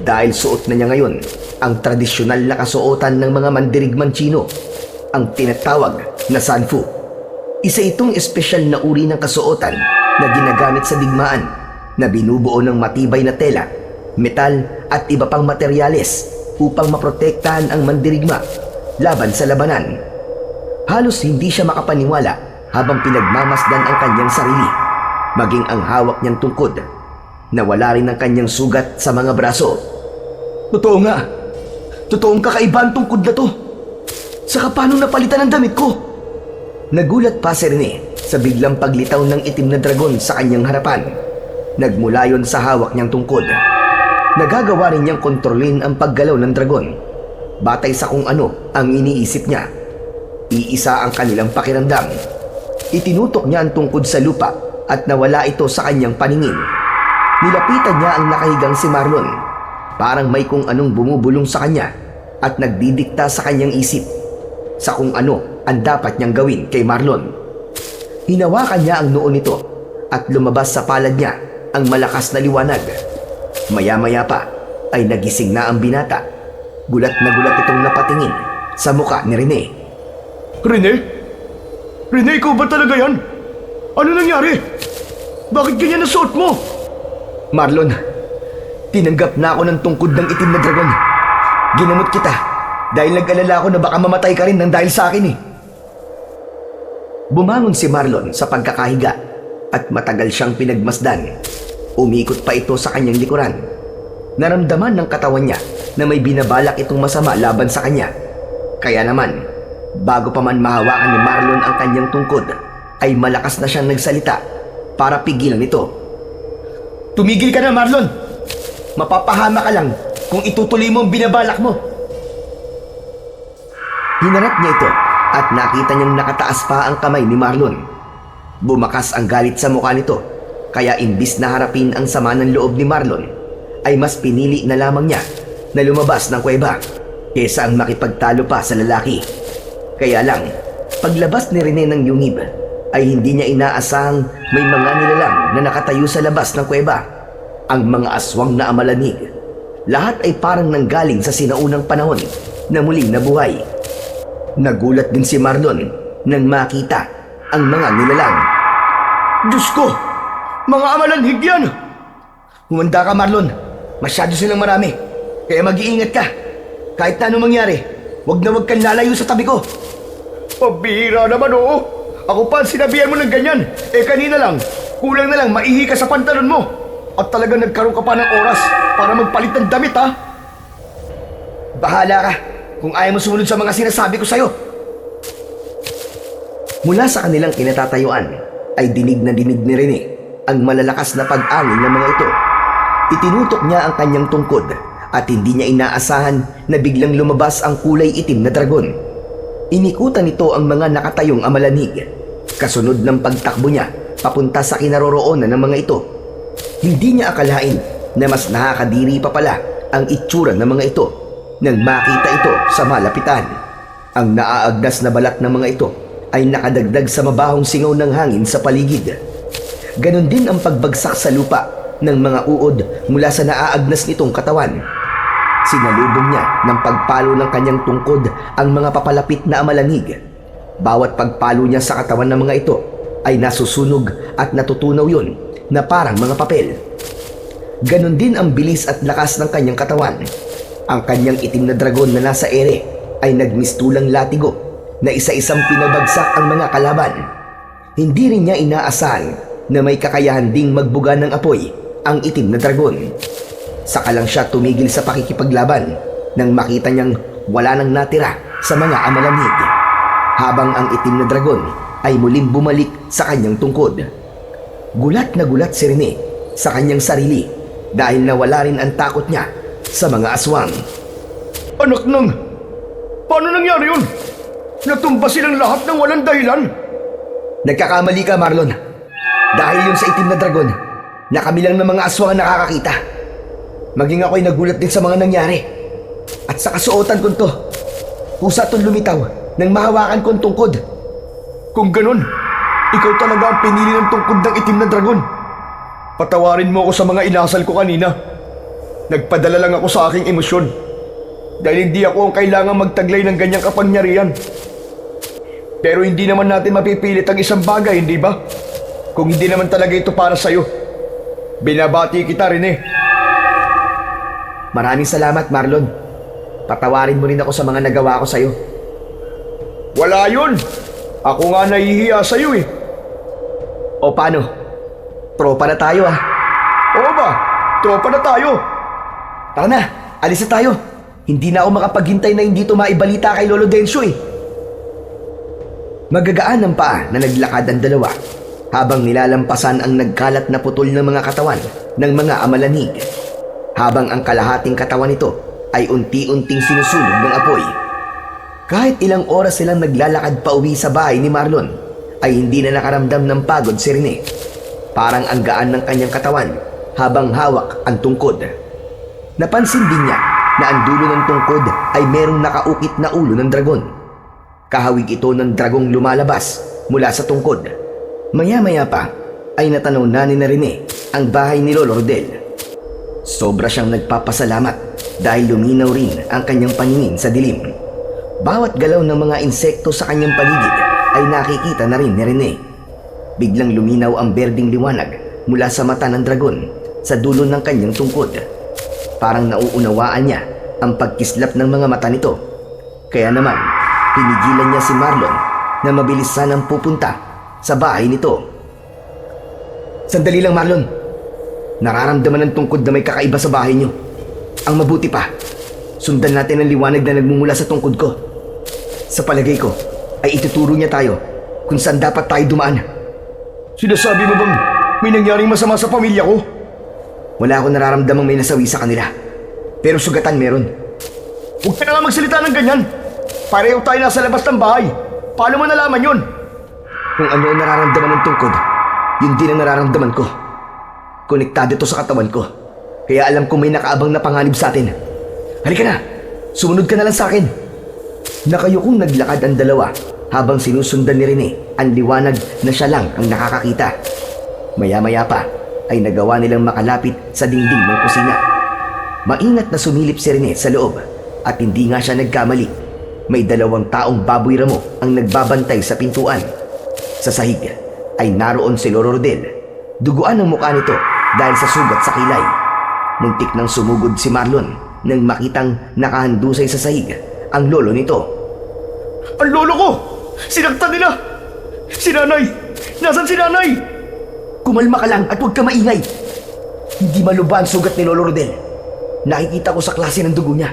Dahil suot na niya ngayon ang tradisyonal na kasuotan ng mga mandirigmang Tsino, ang tinatawag na sanfu. Isa itong espesyal na uri ng kasuotan na ginagamit sa digmaan na binubuo ng matibay na tela, metal at iba pang materyales upang maprotektahan ang mandirigma laban sa labanan. Halos hindi siya makapaniwala habang pinagmamasdan ang kanyang sarili, maging ang hawak niyang tungkod. Nawala rin ang kanyang sugat sa mga braso. Totoo nga. Totoong kakaiba ang tungkod na to. Saka paano napalitan ang damit ko? Nagulat pa si Rene sa biglang paglitaw ng itim na dragon sa kanyang harapan. Nagmula yon sa hawak niyang tungkod. Nagagawa rin niyang kontrolin ang paggalaw ng dragon, batay sa kung ano ang iniisip niya. Iisa ang kanilang pakiramdam. Itinutok niya ang tungkod sa lupa at nawala ito sa kanyang paningin. Nilapitan niya ang nakahigang si Marlon. Parang may kung anong bumubulong sa kanya at nagdidikta sa kanyang isip sa kung ano ang dapat niyang gawin kay Marlon. Hinawakan niya ang noo nito at lumabas sa palad niya ang malakas na liwanag. Maya-maya pa ay nagising na ang binata. Gulat na gulat itong napatingin sa muka ni Rene. Rene? Rene, ikaw ba talaga yan? Ano nangyari? Bakit ganyan ang suot mo? Marlon, tinanggap na ako ng tungkod ng itim na dragon. Ginamot kita dahil nag-alala ako na baka mamatay ka rin nang dahil sa akin eh. Bumangon si Marlon sa pagkakahiga at matagal siyang pinagmasdan. Umikot pa ito sa kanyang likuran. Naramdaman ng katawan niya na may binabalak itong masama laban sa kanya. Kaya naman, bago pa man mahawakan ni Marlon ang kanyang tungkod, ay malakas na siyang nagsalita para pigilan ito. Tumigil ka na, Marlon! Mapapahama ka lang kung itutuloy mo ang binabalak mo. Hinarap niya ito at nakita niyang nakataas pa ang kamay ni Marlon. Bumakas ang galit sa mukha nito, kaya imbis na harapin ang sama ng loob ni Marlon, ay mas pinili na lamang niya na lumabas ng kuweba kesa ang makipagtalo pa sa lalaki. Kaya lang, paglabas ni Rene ng yungib, ay hindi niya inaasahang may mga nilalang na nakatayo sa labas ng kuweba. Ang mga aswang na amalanig. Lahat ay parang nanggaling sa sinaunang panahon na muling nabuhay. Nagulat din si Marlon nang makita ang mga nilalang. Diyos ko! Mga amalanhig yan! Humanda ka, Marlon. Masyado silang marami. Kaya mag-iingat ka. Kahit na anong mangyari, wag na wag kang lalayo sa tabi ko. Pabihira naman, oo. Ako pa sinabihan mo ng ganyan. Kanina lang, kulang na lang maihi ka sa pantalon mo. At talagang nagkaroon ka pa ng oras para magpalit ng damit, ha? Bahala ka kung ayaw mo sumunod sa mga sinasabi ko sa'yo. Mula sa kanilang kinatatayuan ay dinig na dinig ni Rene ang malalakas na pag-angin ng mga ito. Itinutok niya ang kanyang tungkod at hindi niya inaasahan na biglang lumabas ang kulay itim na dragon. Inikutan nito ang mga nakatayong amalanig. Kasunod ng pagtakbo niya papunta sa kinaroroonan ng mga ito. Hindi niya akalain na mas nakakadiri pa pala ang itsura ng mga ito nang makita ito sa malapitan. Ang naaagnas na balat ng mga ito ay nakadagdag sa mabahong singaw ng hangin sa paligid. Ganon din ang pagbagsak sa lupa ng mga uod mula sa naaagnas nitong katawan. Sinalubong niya ng pagpalo ng kanyang tungkod ang mga papalapit na amalanig. Bawat pagpalo niya sa katawan ng mga ito ay nasusunog at natutunaw yun na parang mga papel. Ganon din ang bilis at lakas ng kanyang katawan. Ang kanyang itim na dragon na nasa ere ay nagmistulang latigo na isa-isang pinabagsak ang mga kalaban. Hindi rin niya inaasahan na may kakayahan ding magbuga ng apoy ang itim na dragon. Saka lang siya tumigil sa pakikipaglaban nang makita niyang wala nang natira sa mga amalamig, habang ang itim na dragon ay muling bumalik sa kanyang tungkod. Gulat na gulat si Rene sa kanyang sarili dahil nawala rin ang takot niya sa mga aswang. Anak nang, paano nangyari yun? Natumba silang lahat ng walang dahilan. Nagkakamali ka, Marlon. Dahil yun sa itim na dragon na kami lang ng mga aswang ang nakakakita. Maging ako'y nagulat din sa mga nangyari. At sa kasuotan ko to, kusa itong lumitaw nang mahawakan kong tungkod. Kung ganun, ikaw talaga ang pinili ng tungkod ng itim na dragon. Patawarin mo ako sa mga inasal ko kanina. Nagpadala lang ako sa aking emosyon. Dahil hindi ako ang kailangang magtaglay ng ganyang kapangyarihan. Pero hindi naman natin mapipilit ang isang bagay, hindi ba? Kung hindi naman talaga ito para sa'yo. Binabati kita, Rene. Maraming salamat, Marlon. Patawarin mo rin ako sa mga nagawa ko sa'yo. Wala yun! Ako nga nahihiya sa'yo eh. O paano? Tropa na tayo ah. Oo ba? Tropa na tayo. Tara na, alis na tayo. Hindi na ako makapaghintay na hindi ito maibalita kay Lolo Densyo eh. Magagaan ang paa na naglakad ang dalawa habang nilalampasan ang nagkalat na putol ng mga katawan ng mga amalanig. Habang ang kalahating katawan nito ay unti-unting sinusunog ng apoy. Kahit ilang oras silang naglalakad pa uwi sa bahay ni Marlon, ay hindi na nakaramdam ng pagod si Rene. Parang ang gaan ng kanyang katawan habang hawak ang tungkod. Napansin din niya na ang dulo ng tungkod ay merong nakaukit na ulo ng dragon. Kahawig ito ng dragong lumalabas mula sa tungkod. Maya-maya pa ay natanaw na ni Rene ang bahay ni Lolo Rodel. Sobra siyang nagpapasalamat dahil luminaw rin ang kanyang paningin sa dilim. Bawat galaw ng mga insekto sa kanyang paligid ay nakikita na rin ni Rene. Biglang luminaw ang berdeng liwanag mula sa mata ng dragon sa dulo ng kanyang tungkod. Parang nauunawaan niya ang pagkislap ng mga mata nito. Kaya naman, pinigilan niya si Marlon na mabilis sanang pupunta sa bahay nito. Sandali lang, Marlon. Nararamdaman ng tungkod na may kakaiba sa bahay niyo. Ang mabuti pa, sundan natin ang liwanag na nagmumula sa tungkod ko. Sa palagay ko, ay ituturo niya tayo kung saan dapat tayo dumaan. Sinasabi mo bang may nangyaring masama sa pamilya ko? Wala akong nararamdamang may nasawi sa kanila. Pero sugatan meron. Huwag ka na nga magsalita ng ganyan. Pareho tayo nasa labas ng bahay. Paano mo nalaman yun? Kung ano ang nararamdaman ng tungkod, yun din ang nararamdaman ko. Konektado ito sa katawan ko. Kaya alam kong may nakaabang na panganib sa atin. Halika na! Sumunod ka na lang sa akin. Nakayukong naglakad ang dalawa habang sinusundan ni Rene ang liwanag na siya lang ang nakakakita. Maya-maya pa ay nagawa nilang makalapit sa dingding ng kusina. Maingat na sumilip si Rene sa loob at hindi nga siya nagkamali. May 2 taong baboy ramo ang nagbabantay sa pintuan. Sa sahig ay naroon si Lolo Rodel. Duguan ang mukha nito dahil sa sugat sa kilay. Muntik nang sumugod si Marlon nang makitang nakahandusay sa sahig ang lolo nito. Ang lolo ko! Sinaktan nila! Si nanay! Nasaan si nanay? Kumalma ka lang at huwag ka maingay. Hindi maluba ang sugat ni Lolo Rodel. Nakikita ko sa klase ng dugo niya.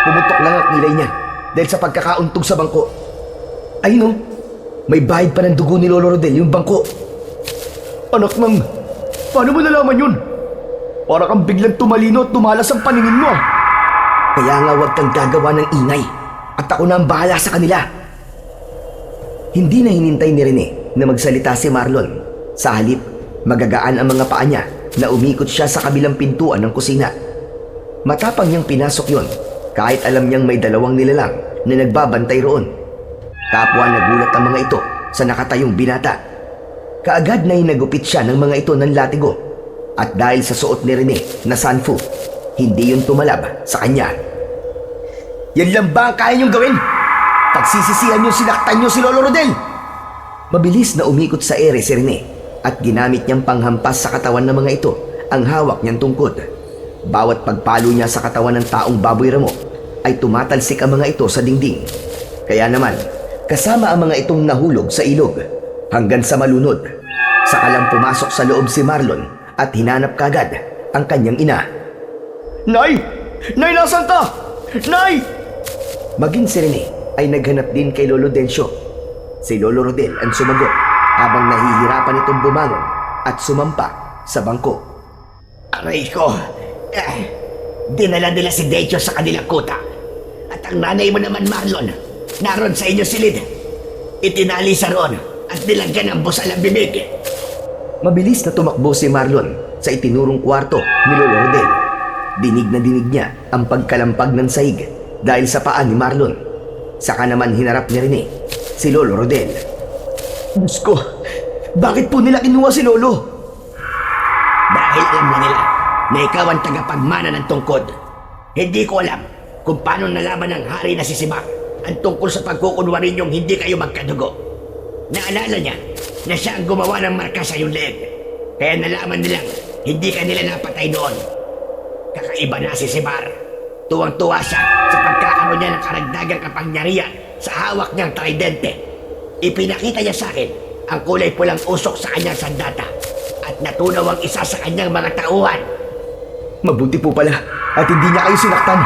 Pumutok lang ang kilay niya dahil sa pagkakauntog sa bangko. Ayun oh, may bahid pa ng dugo ni Lolo Rodel yung bangko. Anak nang, Paano mo nalaman yun? Para kang biglang tumalino at tumalas ang paningin mo. Kaya nga huwag kang gagawa ng ingay at ako na ang bahala sa kanila. Hindi na hinintay ni Rene na magsalita si Marlon. Sa halip, magagaan ang mga paa niya na umikot siya sa kabilang pintuan ng kusina. Matapang niyang pinasok yon kahit alam niyang may dalawang nilalang na nagbabantay roon. Kapwa nagulat ang mga ito sa nakatayong binata. Kaagad na hinagupit siya ng mga ito ng latigo. At dahil sa suot ni Rene na sanfu, hindi yun tumalab sa kanya. Yan lang ba ang kaya niyong gawin? Pagsisisihan niyo sinaktan niyo si Lolo Rodel. Mabilis na umikot sa ere si Rene at ginamit niyang panghampas sa katawan ng mga ito ang hawak niyang tungkod. Bawat pagpalo niya sa katawan ng taong baboy ramo ay tumatalsik ang mga ito sa dingding. Kaya naman, kasama ang mga itong nahulog sa ilog hanggang sa malunod. Saka lang pumasok sa loob si Marlon at hinanap kagad ang kanyang ina. Nay! Nay, nasan ka? Nay! Maging si Rene ay naghanap din kay Lolo Dencio. Si Lolo Rodel ang sumagot habang nahihirapan itong bumangon at sumampa sa bangko. Aray ko, dinala nila si Decho sa kanilang kuta. At ang nanay mo naman, Marlon, naroon sa inyo silid. Itinali sa roon at nilagyan ng busal ang bibig. Mabilis na tumakbo si Marlon sa itinurong kwarto ni Lolo Rodel. Dinig na dinig niya ang pagkalampag ng sahig dahil sa paa ni Marlon. Saka naman hinarap ni Rene si Lolo Rodel. Diyos ko, bakit po nila kinuha si Lolo? Dahil alam na nila na ikaw ang tagapagmana ng tungkod. Hindi ko alam kung paano nalaman ng hari na si Sibak ang tungkol sa pagkukunwari niyong hindi kayo magkadugo. Naalala niya na siya ang gumawa ng marka sa iyong leeg. Kaya nalaman nilang hindi ka nila napatay noon. Kakaiba na si Sibar. Tuwang-tuwa siya sa pagkakaroon niya ng karagdagang kapangyarihan sa hawak niyang tridente. Ipinakita niya sa akin ang kulay pulang usok sa kanyang sandata at natunaw ang isa sa kanyang mga tauhan. Mabuti po pala at hindi niya kayo sinaktan.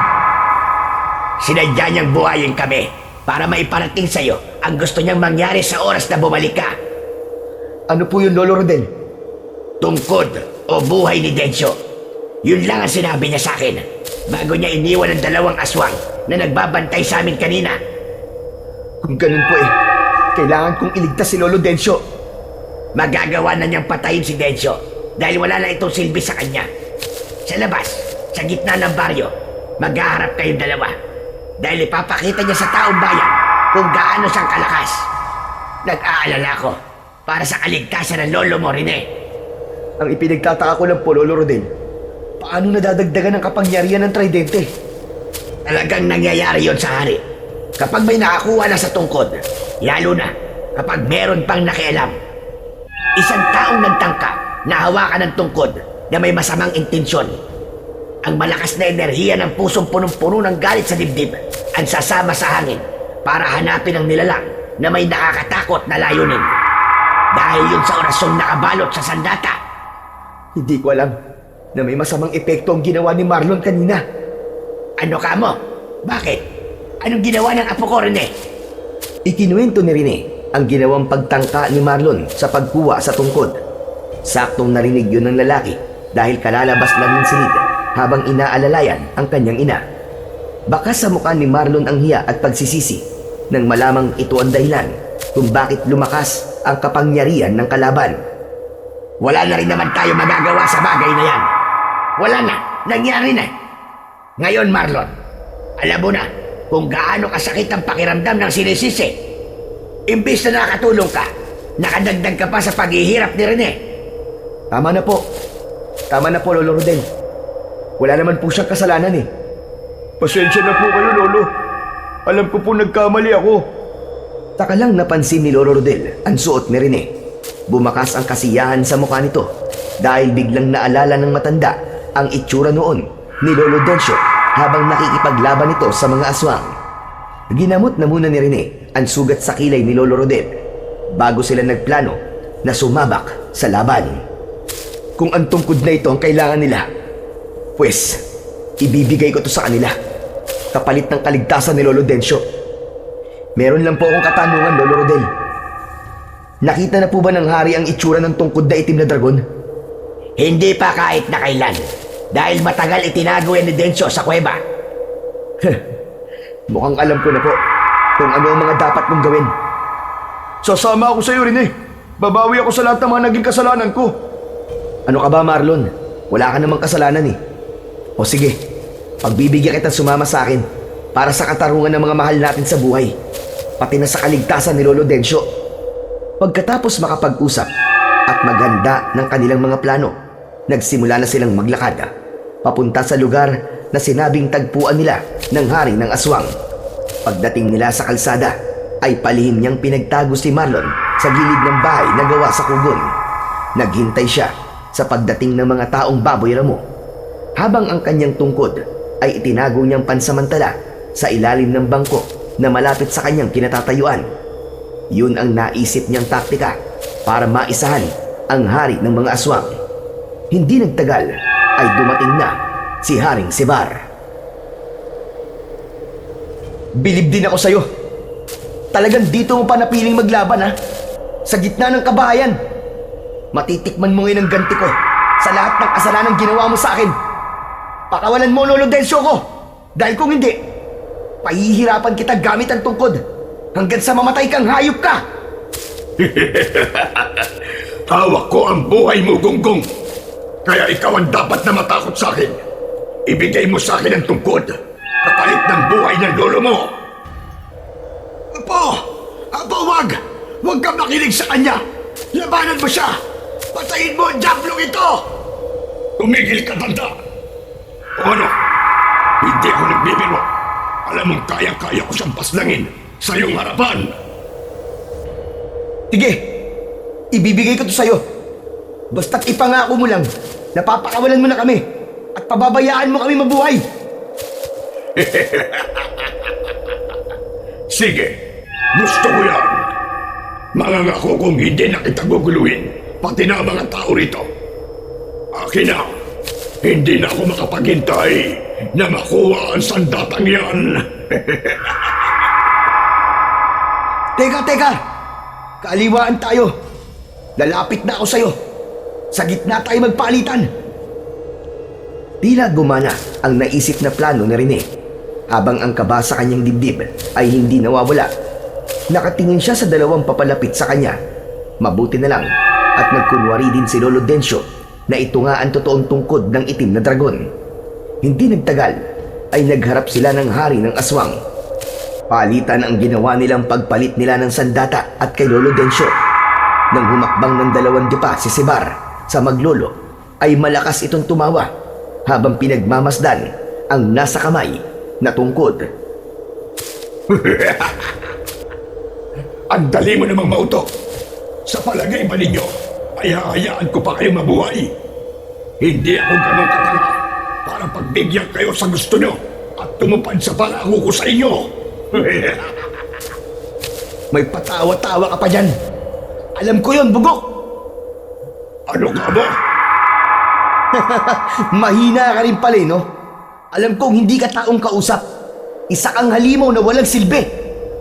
Sinadya niyang buhayin kami para maiparating sa iyo ang gusto niyang mangyari sa oras na bumalik ka. Ano po yun, Lolo Rodel? Tungkod o buhay ni Dencio. Yun lang ang sinabi niya sa akin bago niya iniwan ang dalawang aswang na nagbabantay sa amin kanina. Kung ganun po kailangan kong iligtas si Lolo Dencio. Magagawa na niyang patayin si Dencio dahil wala na itong silbi sa kanya. Sa labas, sa gitna ng baryo, maghaharap kayong dalawa dahil ipapakita niya sa taong bayan kung gaano siyang kalakas. Nag-aalala ko para sa kaligtasan ng lolo mo, Rene. Ang ipinagtataka ko lang po, Lolo Rodel, paano nadadagdagan ang kapangyarihan ng tridente? Talagang nangyayari yon sa hari. Kapag may nakakuha na sa tungkod, lalo na kapag meron pang nakialam. Isang taong nagtangka na hawakan ng tungkod na may masamang intensyon. Ang malakas na enerhiya ng pusong punong-puno ng galit sa dibdib ang sasama sa hangin para hanapin ang nilalang na may nakakatakot na layunin. Dahil yun sa orasyong nakabalot sa sandata. Hindi ko alam na may masamang epekto ang ginawa ni Marlon kanina. Ano ka mo? Bakit? Anong ginawa ng apo ko, Rene? Ikinuwento ni Rene ang ginawang pagtangka ni Marlon sa pagkuha sa tungkod. Saktong narinig yun ng lalaki dahil kalalabas lang ng silid habang inaalalayan ang kanyang ina. Baka sa mukha ni Marlon ang hiya at pagsisisi nang malamang ito ang dahilan kung bakit lumakas ang kapangyarihan ng kalaban. Wala na rin naman tayo magagawa sa bagay na yan. Wala na. Nangyari na. Ngayon, Marlon, alam mo na kung gaano kasakit ang pakiramdam ng sinisisi. Imbis na nakatulong ka, nakadagdag ka pa sa paghihirap ni Rene. Tama na po. Tama na po, Lolo Rodel. Wala naman po siyang kasalanan eh. Pasensya na po kayo, Lolo. Alam ko po nagkamali ako. Taka lang napansin ni Lolo Rodel ang suot ni Rene. Bumakas ang kasiyahan sa mukha nito dahil biglang naalala ng matanda ang itsura noon ni Lolo Dencio habang nakikipaglaban ito sa mga aswang. Ginamot na muna ni Rene ang sugat sa kilay ni Lolo Rodel bago sila nagplano na sumabak sa laban. Kung ang tungkod na ito ang kailangan nila, pues, ibibigay ko to sa kanila. Kapalit ng kaligtasan ni Lolo Dencio. Meron lang po akong katanungan, Lolo Rodel. Nakita na po ba ng hari ang itsura ng tungkod na itim na dragon? Hindi pa kahit na kailan. Dahil matagal itinago yan ni Densyo sa kuweba. Mukhang alam ko na po kung ano ang mga dapat mong gawin. Sasama ako sa iyo, Rene. Babawi ako sa lahat ng mga naging kasalanan ko. Ano ka ba, Marlon? Wala ka namang kasalanan eh. O sige, pagbibigyan kita sumama sa akin para sa katarungan ng mga mahal natin sa buhay, pati na sa kaligtasan ni Lolo Densyo. Pagkatapos makapag-usap at maghanda ng kanilang mga plano, nagsimula na silang maglakad papunta sa lugar na sinabing tagpuan nila ng hari ng aswang. Pagdating nila sa kalsada, ay palihim niyang pinagtago si Marlon sa gilid ng bahay na gawa sa kugon. Naghintay siya sa pagdating ng mga taong baboy ramo, habang ang kanyang tungkod ay itinago niyang pansamantala sa ilalim ng bangko na malapit sa kanyang kinatatayuan. Yun ang naisip niyang taktika para maisahan ang hari ng mga aswang. Hindi nagtagal ay dumating na si Haring Sibar. Bilib din ako sa'yo. Talagang dito mo pa napiling maglaban, ha? Sa gitna ng kabahayan. Matitikman mo ngayon ang ganti ko sa lahat ng kasalanan ginawa mo sa akin. Pakawalan mo, Lolo Densyo ko. Dahil kung hindi, pahihirapan kita gamit ang tungkod hanggang sa mamatay kang hayop ka. Hawak ko ang buhay mo, Gonggong. Kaya ikaw ang dapat na matakot sa akin. Ibigay mo sa akin ang tungkod kapalit ng buhay ng lolo mo. Apo, wag! Huwag kang makinig sa kanya! Labanan mo siya! Patayin mo ang diablong ito! Tumigil ka, tanda! O ano? Hindi ako nagbibiro. Alam mong kaya-kaya ko siyang paslangin sa iyong harapan. Sige, ibibigay ko to sa'yo. Basta't ipangako mo lang na papakawalan mo na kami at pababayaan mo kami mabuhay. Sige, gusto ko yan. Mangangako kong hindi na kita guguluhin, pati na ang mga tao rito. Akin na, hindi na ako makapaghintay na makuha ang sandatang yan. Teka! Kaaliwaan tayo. Lalapit na ako sa'yo. Sa gitna tayo magpalitan. Tila gumana ang naisip na plano ni Rene, habang ang kaba sa kanyang dibdib ay hindi nawawala. Nakatingin siya sa dalawang papalapit sa kanya. Mabuti na lang at nagkunwari din si Lolo Densyo na ito nga ang totoong tungkod ng itim na dragon. Hindi nagtagal ay nagharap sila ng hari ng aswang. Palitan ang ginawa nilang pagpalit nila ng sandata at kay Lolo Densyo. Nang humakbang ng dalawang dipa si Sibar sa maglolo, ay malakas itong tumawa habang pinagmamasdan ang nasa kamay na tungkod. Ang dali mo namang mauto. Sa palagay ba ninyo, ay hahayaan ko pa kayo mabuhay? Hindi ako ganong katanga para pagbigyan kayo sa gusto nyo at tumupad sa pangako ko sa inyo. May patawa-tawa ka pa dyan. Alam ko yon, bugok. Ano nga ba? Mahina ka rin pala, no? Alam kong hindi ka taong kausap. Isa kang halimaw na walang silbi.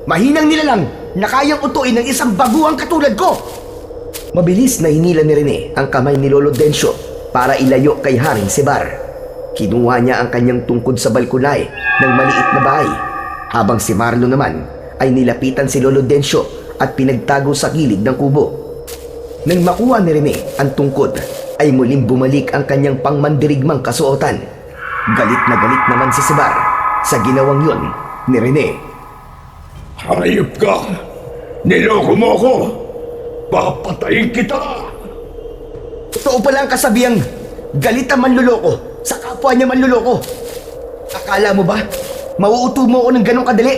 Mahinang nilalang na kayang utuin ng isang baguhang katulad ko. Mabilis na hinila ni Rene ang kamay ni Lolo Densyo para ilayo kay Haring Sibar. Kinuha niya ang kanyang tungkod sa balkonay ng maliit na bahay, habang si Marlo naman ay nilapitan si Lolo Densyo at pinagtago sa gilid ng kubo. Nang makuha ni Rene ang tungkod, ay muling bumalik ang kanyang pangmandirigmang kasuotan. Galit na galit naman si Sibar sa ginawang yun ni Rene. Hayop ka! Niloko mo ako! Papatayin kita! Totoo pala ang kasabihang galit ang manluloko sa kapwa niya manluloko. Akala mo ba mauuto mo ako ng ganong kadali?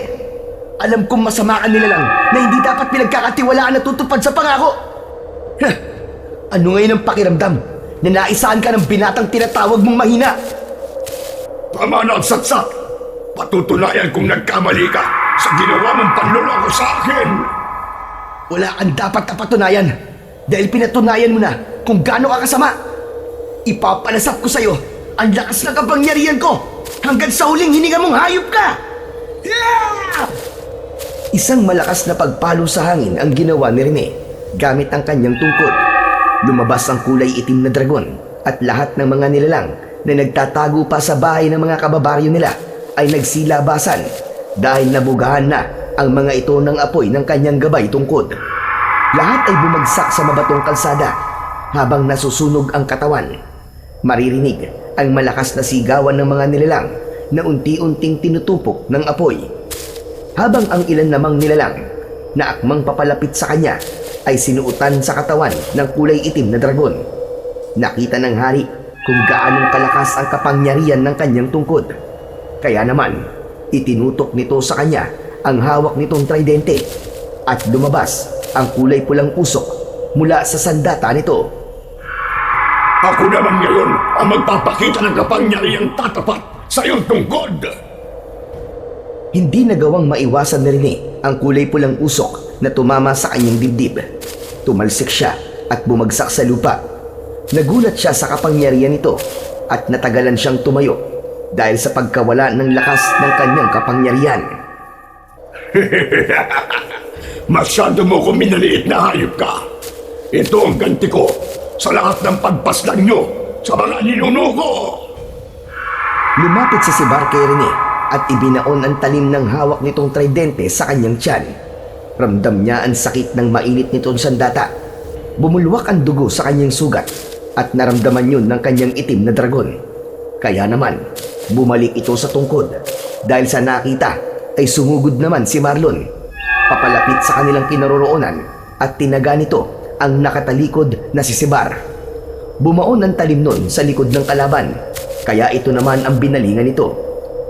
Alam kong masama ka nila lang na hindi dapat pinagkakatiwalaan na tutupad sa pangako. Ano ngayon ang pakiramdam na naisahan ka ng binatang tinatawag mong mahina? Tama na ang satsat! Patutunayan kung nagkamali ka sa ginawa mong panluloko sa akin! Wala kang dapat na patunayan dahil pinatunayan mo na kung gaano ka kasama. Ipapalasap ko sa'yo ang lakas ng kapangyarihan ko hanggang sa huling hininga mong hayop ka! Yeah! Isang malakas na pagpalo sa hangin ang ginawa ni Rene gamit ang kanyang tungkod. Lumabas ang kulay itim na dragon at lahat ng mga nilalang na nagtatago pa sa bahay ng mga kababaryo nila ay nagsilabasan dahil nabugahan na ang mga ito ng apoy ng kanyang gabay tungkod. Lahat ay bumagsak sa mabatong kalsada habang nasusunog ang katawan. Maririnig ang malakas na sigawan ng mga nilalang na unti-unting tinutupok ng apoy. Habang ang ilan namang nilalang na akmang papalapit sa kanya ay sinuutan sa katawan ng kulay itim na dragon. Nakita ng hari kung gaanong kalakas ang kapangyarihan ng kanyang tungkod. Kaya naman, itinutok nito sa kanya ang hawak nitong tridente at lumabas ang kulay pulang usok mula sa sandata nito. Ako naman ngayon ang magpapakita ng kapangyarihang tatapat sa iyong tungkod. Hindi nagawang maiwasan na rin ang kulay pulang usok na tumama sa kanyang dibdib. Tumalsik siya at bumagsak sa lupa. Nagulat siya sa kapangyarihan nito at natagalan siyang tumayo dahil sa pagkawala ng lakas ng kanyang kapangyarihan. Masyado mo kong minaliit na hayop ka. Ito ang ganti ko sa lahat ng pagpaslang nyo sa mga ninuno ko. Lumapit si Sibar kay Rene at ibinaon ang talim ng hawak nitong tridente sa kanyang tiyan. Ramdam niya ang sakit ng mainit nitong sandata. Bumulwak ang dugo sa kanyang sugat at naramdaman yun ng kanyang itim na dragon. Kaya naman, bumalik ito sa tungkod dahil sa nakita ay sumugod naman si Marlon. Papalapit sa kanilang kinaroroonan at tinaga nito ang nakatalikod na si Sibar. Bumaon ang talim nun sa likod ng kalaban, kaya ito naman ang binalingan nito.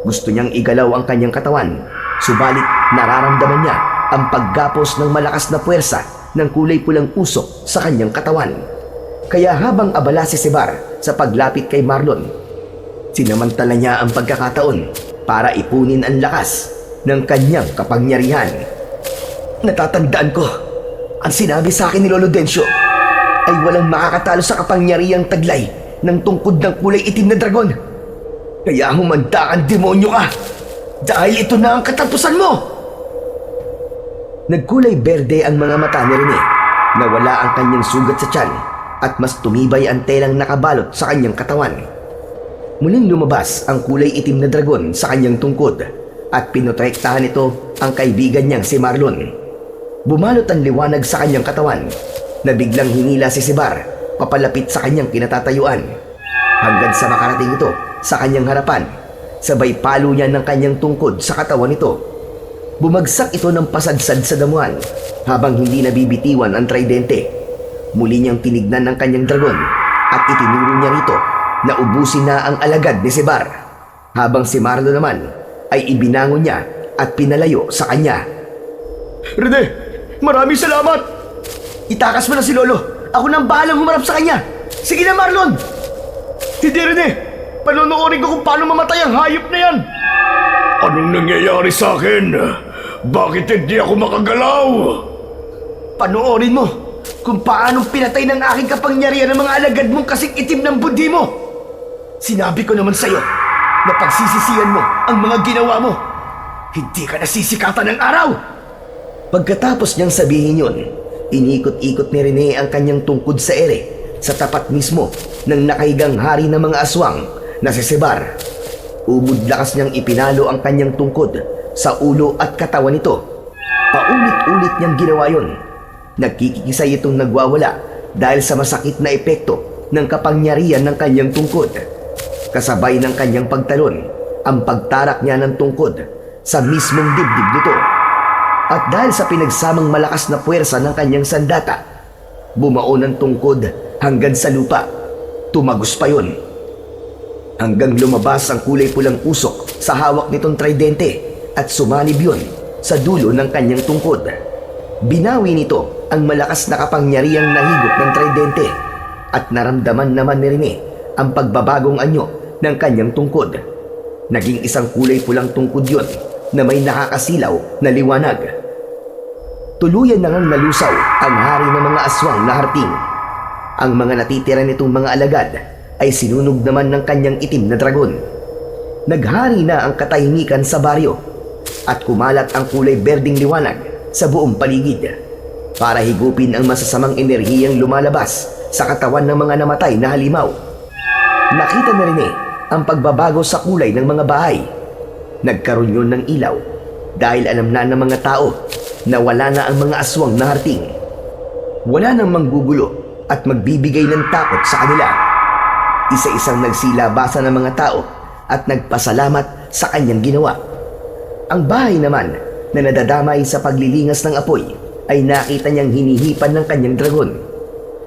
Gusto niyang igalaw ang kanyang katawan, subalit nararamdaman niya ang paggapos ng malakas na puwersa ng kulay pulang usok sa kanyang katawan. Kaya habang abala si Sibar sa paglapit kay Marlon, sinamantala niya ang pagkakataon para ipunin ang lakas ng kanyang kapangyarihan. Natatandaan ko, ang sinabi sa akin ni Lolo Dencio ay walang makakatalo sa kapangyarihang taglay ng tungkod ng kulay itim na dragon. Kaya humanda kang demonyo ka dahil ito na ang katapusan mo. Nagkulay berde ang mga mata ni Rene. Nawala ang kanyang sugat sa tiyan at mas tumibay ang telang nakabalot sa kanyang katawan. Muling lumabas ang kulay itim na dragon sa kanyang tungkod at pinotektahan nito ang kaibigan niyang si Marlon. Bumalot ang liwanag sa kanyang katawan na biglang hinila si Sibar papalapit sa kanyang kinatatayuan hanggang sa makarating ito sa kanyang harapan. Sabay palo niya ng kanyang tungkod sa katawan nito. Bumagsak ito ng pasadsad sa damuhan habang hindi nabibitiwan ang tridente. Muli niyang tinignan ng kanyang dragon at itinuro niya rito na ubusin na ang alagad ni Sibar, habang si Marlo naman ay ibinangon niya at pinalayo sa kanya. Rene, maraming salamat! Itakas mo na si Lolo. Ako nang bahalang humarap sa kanya. Sige na, Marlon! Hindi, Rene. Panonoorin ko kung paano mamatay ang hayop na yan. Anong nangyayari sa akin? Bakit hindi ako makagalaw? Panoorin mo kung paanong pinatay ng aking kapangyarihan ng mga alagad mong kasing itim ng budi mo. Sinabi ko naman sa'yo na pagsisisihan mo ang mga ginawa mo. Hindi ka nasisikatan ng araw. Pagkatapos niyang sabihin yun, inikot-ikot ni Rene ang kanyang tungkod sa ere sa tapat mismo ng nakahigang hari ng mga aswang na si Sibar. Ubod lakas niyang ipinalo ang kanyang tungkod sa ulo at katawan nito. Paulit-ulit niyang ginawa yun. Nagkikisay itong nagwawala dahil sa masakit na epekto ng kapangyarihan ng kanyang tungkod. Kasabay ng kanyang pagtalon, ang pagtarak niya ng tungkod sa mismong dibdib nito. At dahil sa pinagsamang malakas na puwersa ng kanyang sandata, bumaon ang tungkod hanggang sa lupa. Tumagos pa yun. Hanggang lumabas ang kulay pulang usok sa hawak nitong tridente at sumalib yun sa dulo ng kanyang tungkod. Binawi nito ang malakas na kapangyarihang nahigop ng tridente at naramdaman naman ni Rene ang pagbabagong anyo ng kanyang tungkod. Naging isang kulay pulang tungkod yun na may nakakasilaw na liwanag. Tuluyan na ngang nalusaw ang hari ng mga aswang na harting. Ang mga natitira nitong mga alagad ay sinunog naman ng kanyang itim na dragon. Naghari na ang katahimikan sa baryo at kumalat ang kulay berdeng liwanag sa buong paligid para higupin ang masasamang enerhiyang lumalabas sa katawan ng mga namatay na halimaw Nakita na rin ang pagbabago sa kulay ng mga bahay. Nagkaroon yun ng ilaw dahil alam na ng mga tao na wala na ang mga aswang na harting. Wala nang manggugulo at magbibigay ng takot sa kanila. Isa-isang nagsilabasa ng mga tao at nagpasalamat sa kanyang ginawa. Ang bahay naman na nadadamay sa paglilingas ng apoy ay nakita niyang hinihipan ng kanyang dragon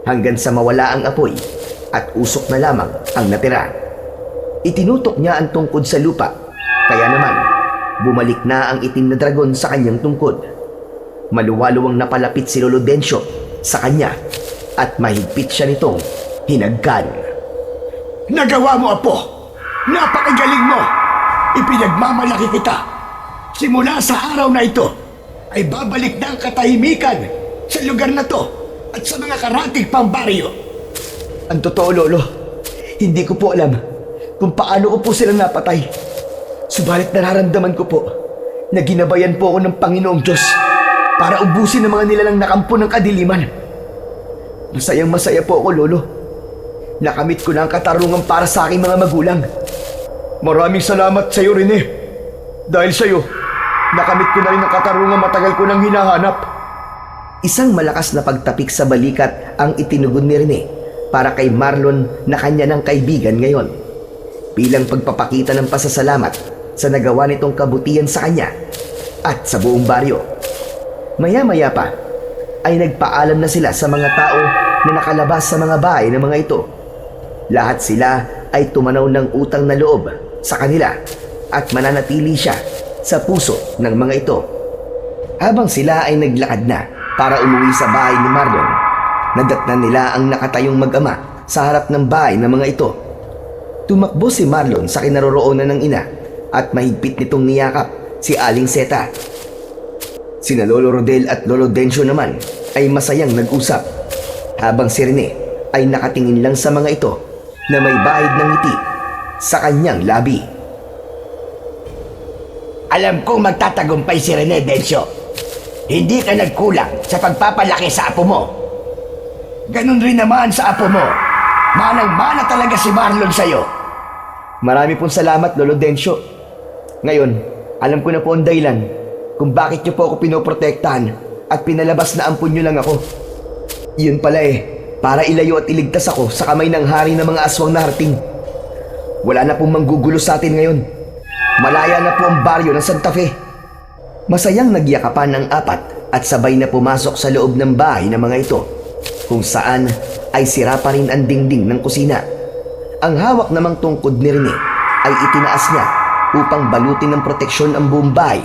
hanggang sa mawala ang apoy at usok na lamang ang natira. Itinutok niya ang tungkod sa lupa, kaya naman bumalik na ang itim na dragon sa kanyang tungkod. Maluwaluwang napalapit si Lolo Densyo sa kanya at mahigpit siya nitong hinagkan. Nagawa mo, Apo! Napakagaling mo! Ipinagmamalaki kita! Simula sa araw na ito, ay babalik na ang katahimikan sa lugar na to at sa mga karatig pang baryo. Ang totoo, Lolo, hindi ko po alam kung paano ko po silang napatay. Subalit nararamdaman ko po na ginabayan po ako ng Panginoong Diyos para ubusin ang mga nilalang nakampo ng kadiliman. Masayang masaya po ako, Lolo. Nakamit ko na ang katarungan para sa aking mga magulang. Maraming salamat sa iyo, Rene. Dahil sa iyo, nakamit ko na rin ang katarungan matagal ko nang hinahanap. Isang malakas na pagtapik sa balikat ang itinugon ni Rene para kay Marlon na kanya ng kaibigan ngayon. Bilang pagpapakita ng pasasalamat sa nagawa nitong kabutihan sa kanya at sa buong baryo. Maya-maya pa ay nagpaalam na sila sa mga tao na nakalabas sa mga bahay ng mga ito. Lahat sila ay tumanaw ng utang na loob sa kanila at mananatili siya sa puso ng mga ito. Habang sila ay naglakad na para umuwi sa bahay ni Marlon, nadatnan nila ang nakatayong mag-ama sa harap ng bahay ng mga ito. Tumakbo si Marlon sa kinaroroonan ng ina at mahigpit nitong niyakap si Aling Seta. Sina Lolo Rodel at Lolo Densyo naman ay masayang nag-usap, habang si Rene ay nakatingin lang sa mga ito na may bahid ng ngiti sa kanyang labi. Alam kong magtatagumpay si Rene, Densyo. Hindi ka nagkulang sa pagpapalaki sa apo mo. Ganon rin naman sa apo mo. Manang-mana talaga si Marlon sa'yo. Marami pong salamat, Lolo Densyo. Ngayon, alam ko na po ang dahilan kung bakit niyo po ako pinoprotektahan at pinalabas na ampun niyo lang ako. Yun pala para ilayo at iligtas ako sa kamay ng hari ng mga aswang na harting. Wala na pong manggugulo sa atin ngayon. Malaya na po ang baryo ng Santa Fe. Masayang nagyakapan ang apat at sabay na pumasok sa loob ng bahay ng mga ito, kung saan ay sira pa rin ang dingding ng kusina. Ang hawak namang tungkod ni Rene ay itinaas niya upang balutin ng proteksyon ang buong bahay,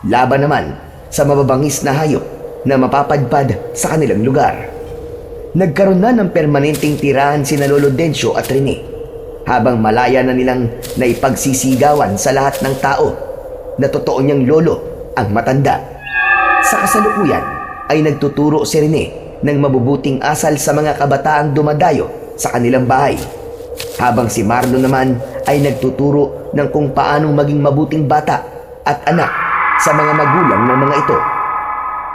laban naman sa mababangis na hayop na mapapadpad sa kanilang lugar. Nagkaroon na ng permanenteng tirahan sina Lolo Densyo at Rene, habang malaya na nilang naipagsisigawan sa lahat ng tao na totoo niyang lolo ang matanda. Sa kasalukuyan ay nagtuturo si Rene ng mabubuting asal sa mga kabataang dumadayo sa kanilang bahay, habang si Marlon naman ay nagtuturo ng kung paanong maging mabuting bata at anak sa mga magulang ng mga ito.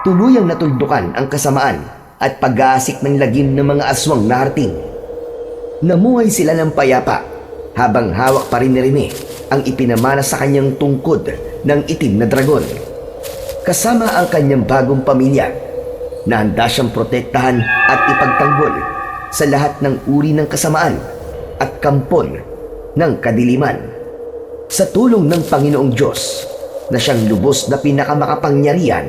Tuluyang natuldukan ang kasamaan at pag-aasik ng lagim ng mga aswang na harting. Namuhay sila ng payapa habang hawak pa rin ni Rene ang ipinamana sa kanyang tungkod ng itim na dragon. Kasama ang kanyang bagong pamilya na handa siyang protektahan at ipagtanggol sa lahat ng uri ng kasamaan at kampon ng kadiliman. Sa tulong ng Panginoong Diyos na siyang lubos na pinakamakapangyarihan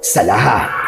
sa lahat.